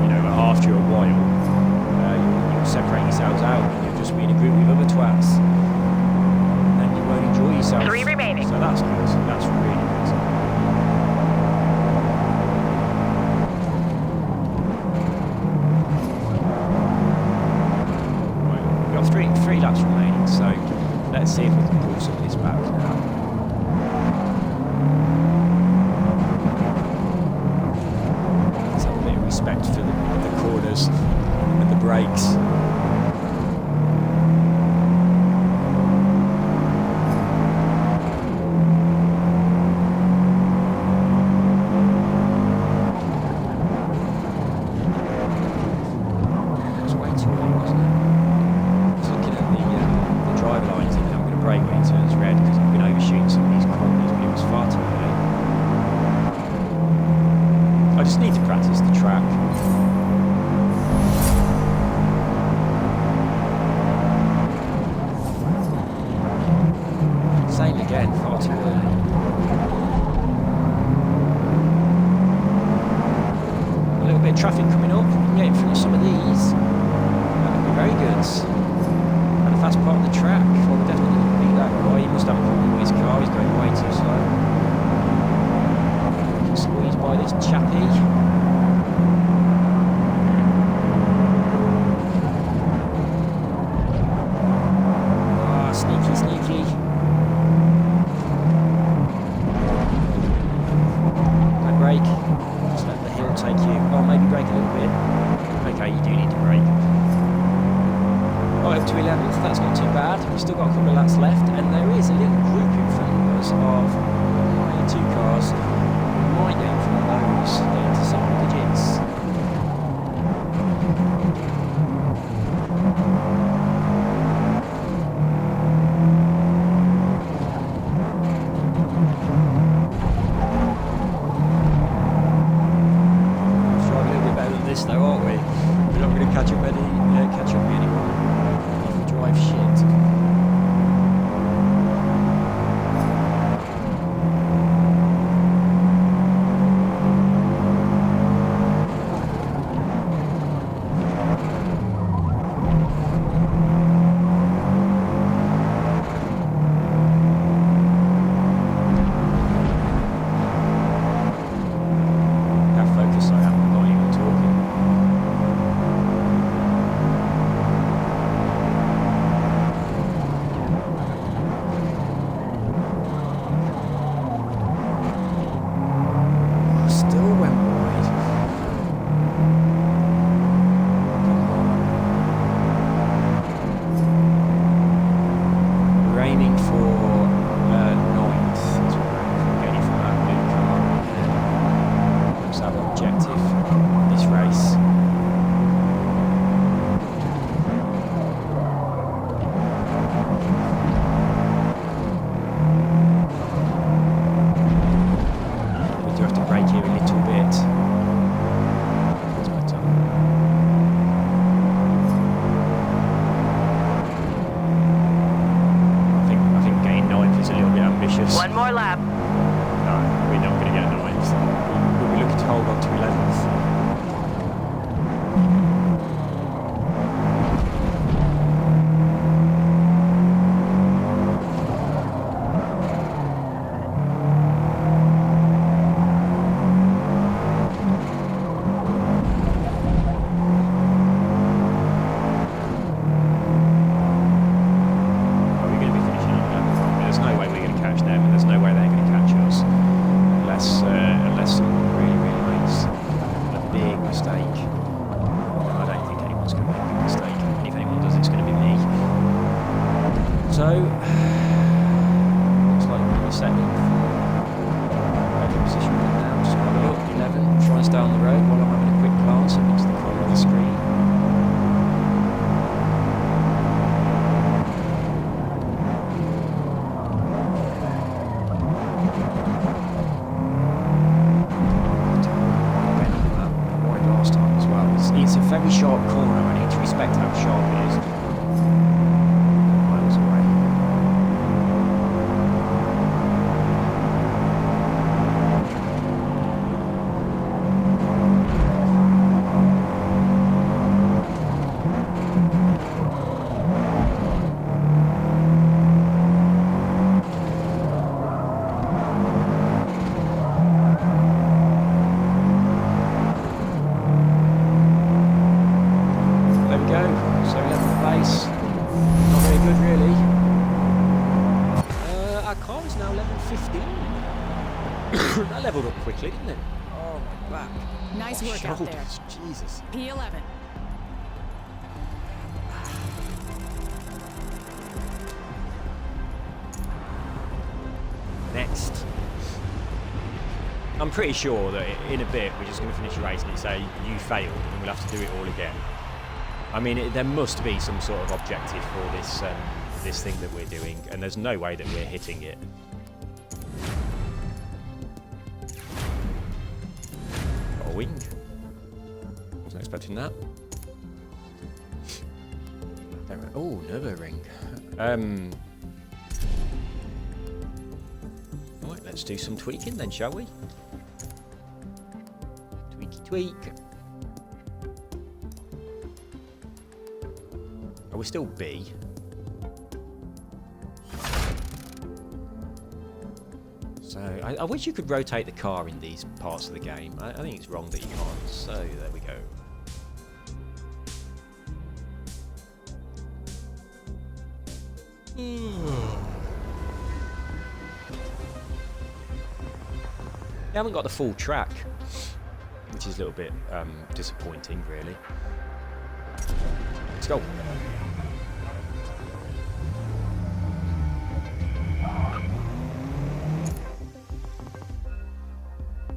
you know, after a while, you'll separate yourselves out and you'll just be in a group with other twats, and then you won't enjoy yourself. 3 remaining. So that's good. That's really good. Right, we've got three laps remaining, so let's see if we can pull some of this back now. corners and the brakes. Traffic coming up, we can get in front of some of these. That would be very good. And a fast part of the track. Well, we're definitely going to beat that guy. He must have a problem with his car, he's going way too slow. We can squeeze by this chappie. Ah, sneaky, sneaky. Don't brake. Just let the hill take you. Oh, maybe brake a little bit. Okay, you do need to brake. Right, up to 11th, that's not too bad. We've still got a couple of laps left, and there is a little group in front of us of two cars. We might get in front of those, get into single digits. Though, aren't we? We're not going to catch up anyone if we drive shit. How focused I am. One more lap. No, we're not going to get 9th. We'll be looking to hold on to 11th. Unless someone really makes a big mistake. I don't think anyone's going to make a big mistake, and if anyone does, it's going to be me. So, looks like we're going to be setting for position right now. Just have a look, 11, try and stay on the road while I'm having a quick glance up into the corner of the screen. It's a very sharp corner. I need to respect how sharp it is. Miles away. So 11th place, not very good really. Our car is now level 15. That levelled up quickly, didn't it? Oh my back. Nice Oh, work out there. shoulders, Jesus. P11. Next. I'm pretty sure that in a bit we're just going to finish the race and it say you failed and we'll have to do it all again. I mean, there must be some sort of objective for this this thing that we're doing, and there's no way that we're hitting it. Got a wing. Wasn't expecting that. Oh, another ring. Right, let's do some tweaking then, shall we? Tweaky tweak. Are we still B? So, I wish you could rotate the car in these parts of the game. I think it's wrong that you can't. So, there we go. You haven't got the full track, which is a little bit disappointing, really. Let's go.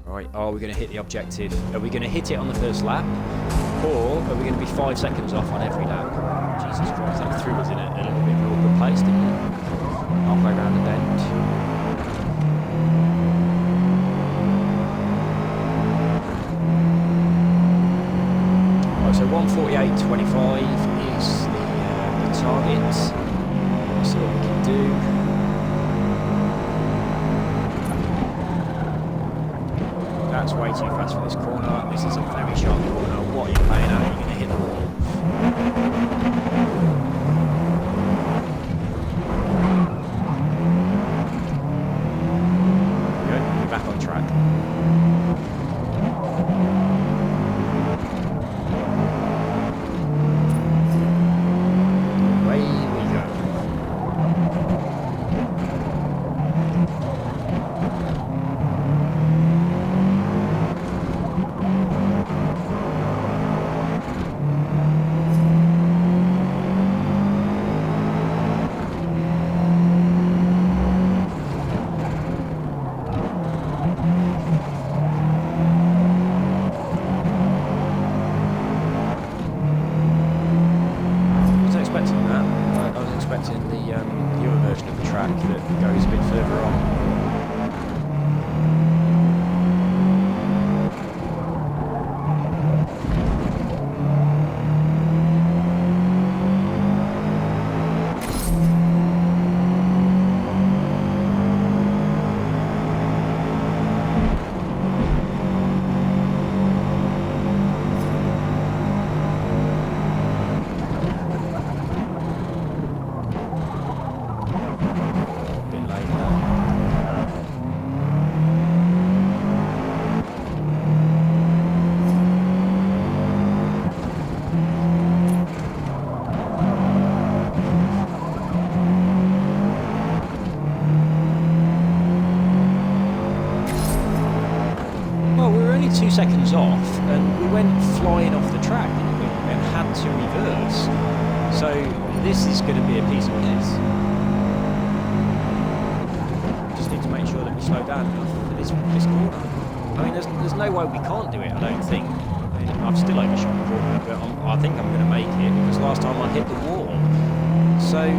Right, are we going to hit the objective? Are we going to hit it on the first lap? Or are we going to be 5 seconds off on every lap? Jesus Christ, that threw us in a little bit of an awkward place, didn't it? Halfway around the bend. Right, so 1:48.25 is the target. Let's see what we can do. That's way too fast for this corner. This is a very sharp corner. What are you playing at? You're going to hit the wall. Good. You're back on track. Away we go. Well, we were only 2 seconds off, and we went flying off the track, didn't we? And had to reverse. So this is going to be a piece of piss. We just need to make sure that we slow down enough for this corner. I mean, there's no way we can't do it. I don't think. I mean, I've still overshot the corner, but I think I'm going to make it because last time I hit the wall. So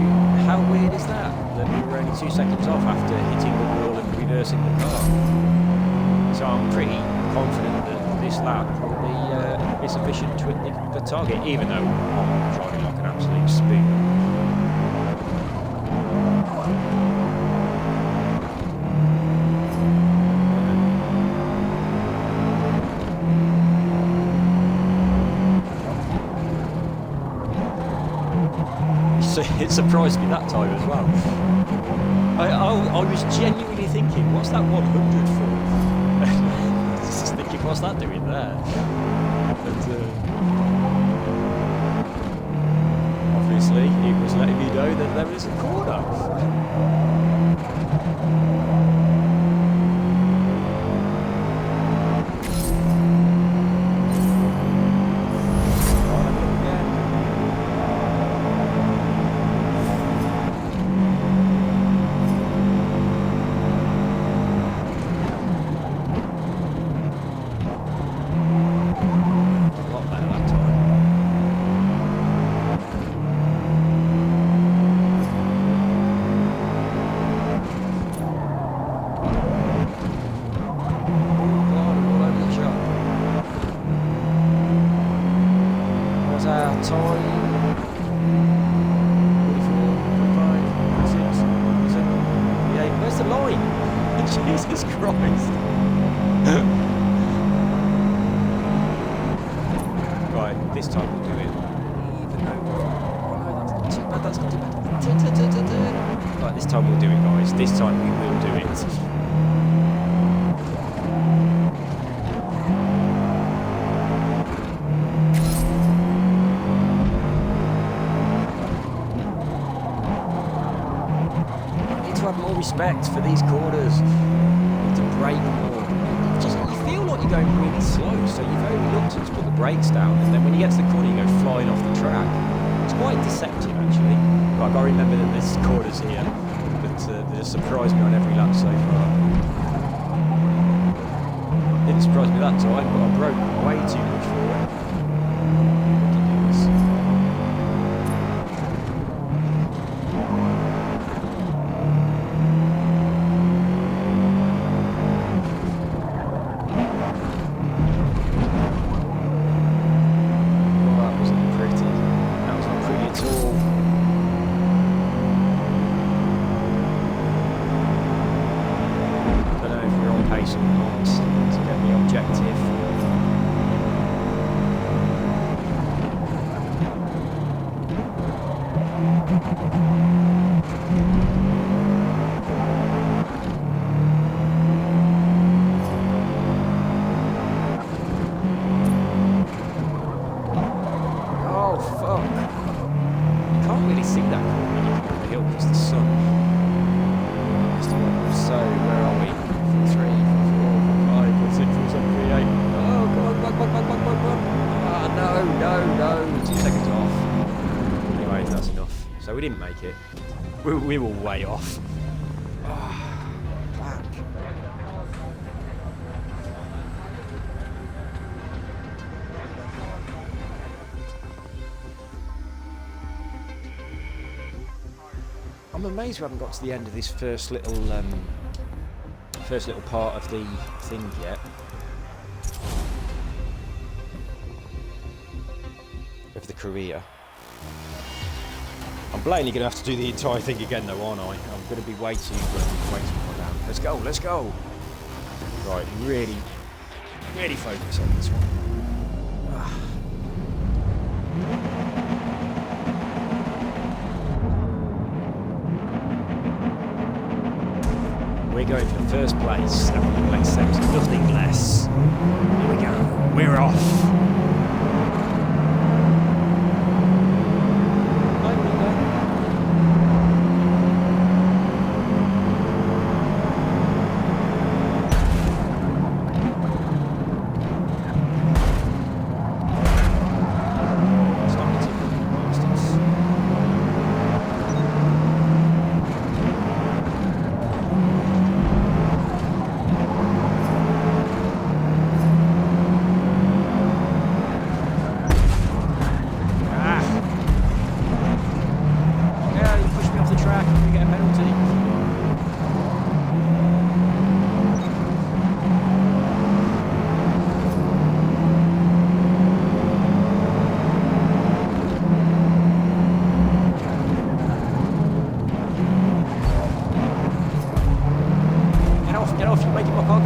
how weird is that? That we were only 2 seconds off after hitting the wall and reversing the car. So I'm pretty confident that this lap will be sufficient to hit the target, even though I'm driving like an absolute spoon. So it surprised me that time as well. I was genuinely thinking, what's that 100 for? Just thinking, what's that doing there? But obviously, it was letting me know that there was a corner. our time? 44, 45, 46, 48. Where's the line? Jesus Christ. Right, this time we'll do it. Even though... Oh no, that's not too bad, that's not too bad. Right, this time we'll do it, guys. This time we will do it. More respect for these corners. You need to brake more. You feel like you're going really slow, so you're very reluctant to put the brakes down, and then when you get to the corner you go flying off the track. It's quite deceptive actually. But I've got to remember that there's corners here that just surprised me on every lap so far. Didn't surprise me that time, but I broke way too much forward. So we didn't make it. We were way off. Back. I'm amazed we haven't got to the end of this first little part of the thing yet. Of the career. I'm blatantly going to have to do the entire thing again though, aren't I? I'm going to be way too far down. Let's go, let's go! Right, really focus on this one. We're going for first place, and we will accept nothing less. Here we go, we're off!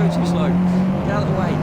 Too slow. Get out of the way.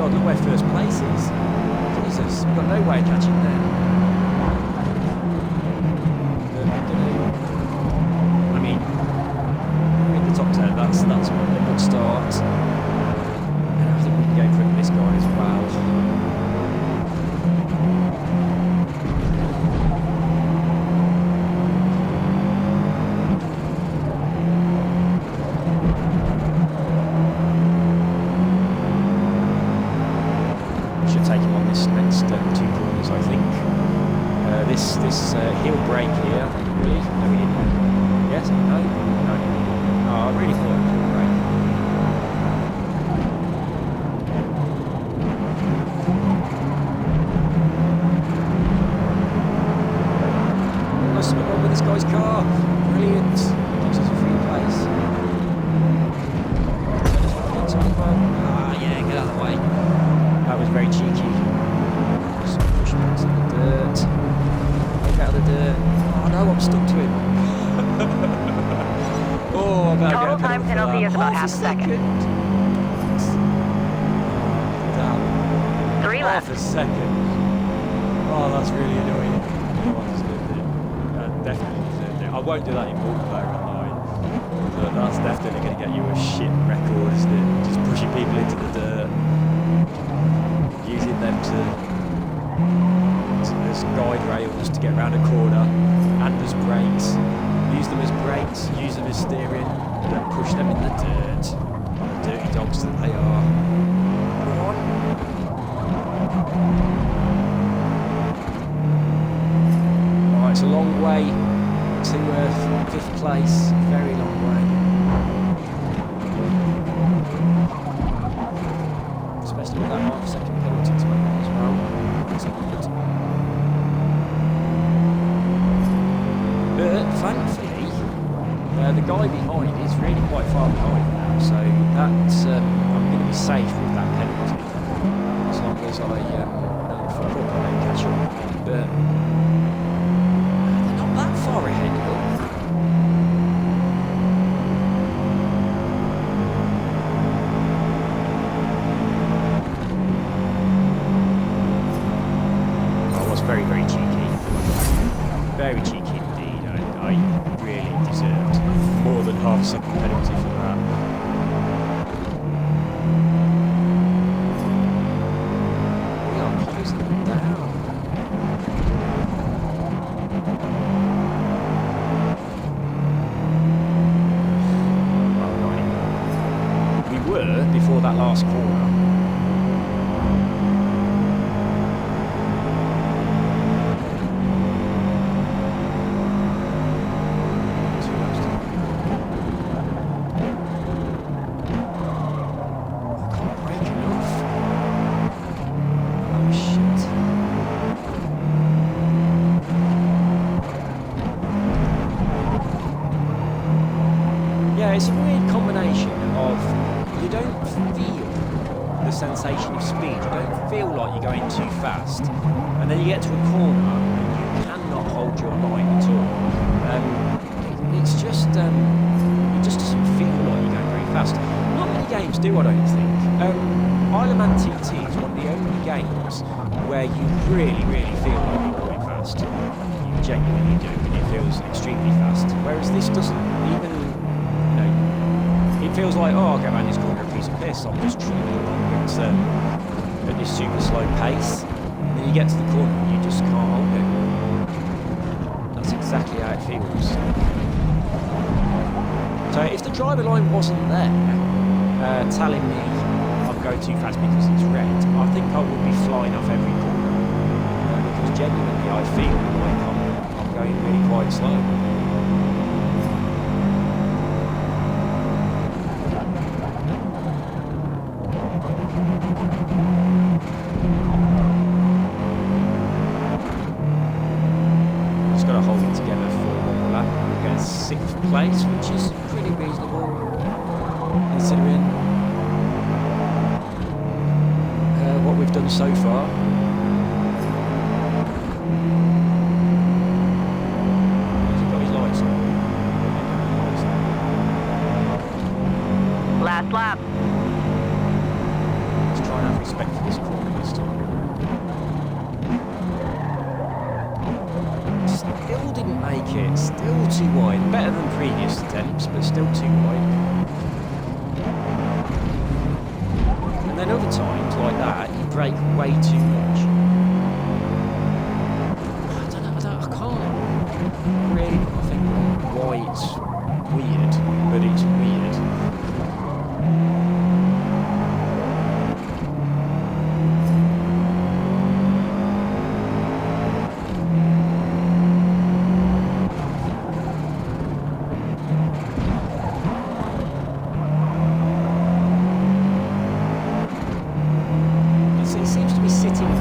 God, look where first place is. Jesus, we've got no way of catching them. I mean, we're in the top 10, that's a good start. And I think we can go for this guy as well. Take him on this next 2 corners, I think. This heel brake here, really? No, we didn't. Yes? No? No. Oh, I really thought it was heel brake. There's something wrong with this guy's car. Brilliant. Gives us a free place. Ah, yeah, get out of the way. That was very cheeky. Just push him into the dirt. Get out of the dirt. Oh no, I'm stuck to him. Oh, I better Total get a time penalty is about half a second. Damn. 3 Half left. a second. Oh, that's really annoying. Oh, I deserved it. I definitely deserved it. I won't do that in multiplayer online. But that's definitely going to get you a shit record, isn't it? Just pushing people into the dirt. Using them as guide rails to get around a corner, and as brakes. Use them as brakes, use them as steering, don't push them in the dirt. The dirty dogs that they are. Come on. Alright, it's a long way to 5th place, very long way. Especially with that half-second penalty to make as well. That's not good. But thankfully, the guy behind is really quite far behind now, so that's I'm going to be safe with that penalty as long as I don't catch up with him. But they're not that far ahead, look. Very, very cheeky. Very cheeky indeed. I really deserved more than half a second penalty for that. We are closing them down. Well, not anymore. We were before that last corner. It's a weird combination of you don't feel the sensation of speed, you don't feel like you're going too fast, and then you get to a corner and you cannot hold your line at all. It's just it just doesn't feel like you're going very fast. Not many games do, I don't think. Isle of Man TT is one of the only games where you really feel like you're going fast. You genuinely do, and it feels extremely fast. Whereas this doesn't even. It feels like, oh, I'll go around this corner a piece of piss. I'm just trudging along at this super slow pace. And then you get to the corner and you just can't hold it. That's exactly how it feels. So if the driver line wasn't there, telling me I'm going too fast because it's red, I think I would be flying off every corner. Because genuinely I feel like I'm going really quite slow. Place, which is pretty reasonable considering what we've done so far. Has he got his lights on? Last lap. Let's try and have respect for brake it. Still too wide. Better than previous attempts, but still too wide. And then other times, like that, you brake way too much. I don't know, I can't really put my finger on why it's weird, but it's weird.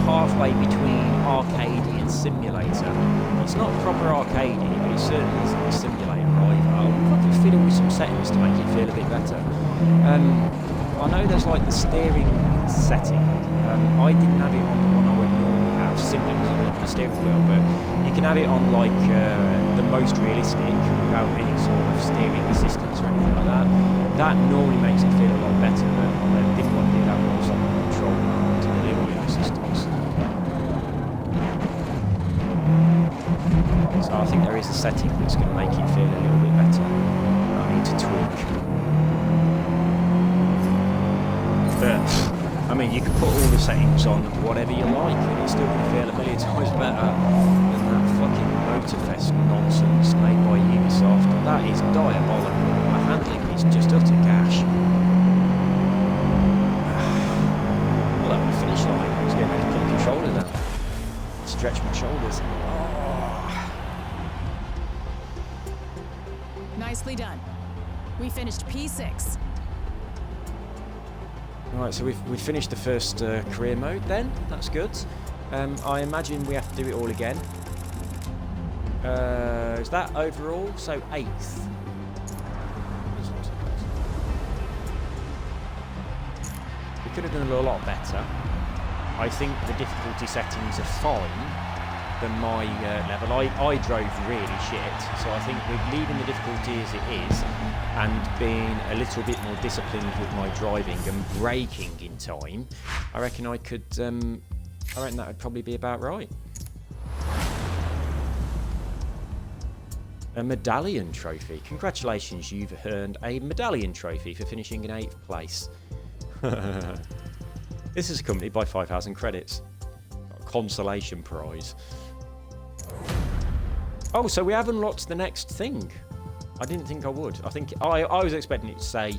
Halfway between arcadey and simulator. It's not proper arcadey, but it certainly isn't a simulator either. I'll probably fiddle with some settings to make it feel a bit better. I know there's like the steering setting. I didn't have it on the one I would normally have, simply because I don't have a steering wheel, but you can have it on like the most realistic without any sort of steering assistance or anything like that. That normally makes it feel a lot better, but I didn't want to do that when I was on the control to the little wheel assistance. So I think there is a setting that's going to make it feel a little bit better. I need to tweak. But, I mean, you can put all the settings on whatever you like and it's still going to feel a million times better than that fucking Motorfest nonsense made by Ubisoft. That is diabolical. My handling is just utter gash. Well, that would finish line. I was getting ready to put the controller down. Stretch my shoulders. Nicely done. We finished P6. Right, so we've finished the first career mode then. That's good. I imagine we have to do it all again. Is that overall? So 8th. We could have done a lot better. I think the difficulty settings are fine than my level. I drove really shit, so I think with leaving the difficulty as it is and being a little bit more disciplined with my driving and braking in time, I reckon I could. I reckon that would probably be about right. A medallion trophy. Congratulations, you've earned a medallion trophy for finishing in 8th place. This is accompanied by 5,000 credits. A consolation prize. Oh, so we have unlocked the next thing. I didn't think I would. I think I was expecting it to say,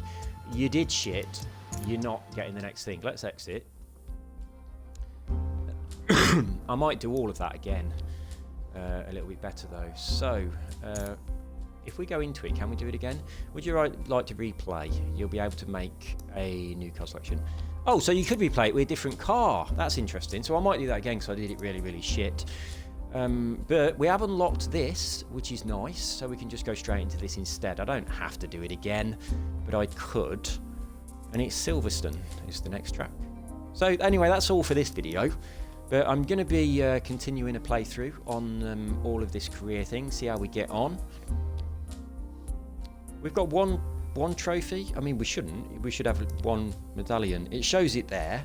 you did shit, you're not getting the next thing. Let's exit. I might do all of that again. A little bit better though. So, if we go into it, can we do it again? Would you like to replay? You'll be able to make a new car selection. Oh, so you could replay it with a different car. That's interesting. So I might do that again because I did it really, really shit. But we have unlocked this, which is nice, so we can just go straight into this instead. I don't have to do it again, but I could. And it's Silverstone is the next track. So anyway, that's all for this video. But I'm going to be continuing a playthrough on all of this career thing, see how we get on. We've got one trophy. I mean, we shouldn't. We should have one medallion. It shows it there.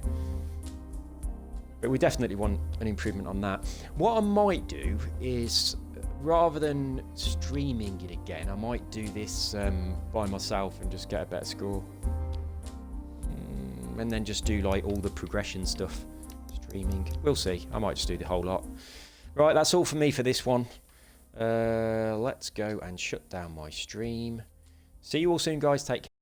But we definitely want an improvement on that. What I might do is, rather than streaming it again, I might do this by myself and just get a better score. And then just do like all the progression stuff. Streaming. We'll see. I might just do the whole lot. Right, that's all for me for this one. Let's go and shut down my stream. See you all soon, guys. Take care.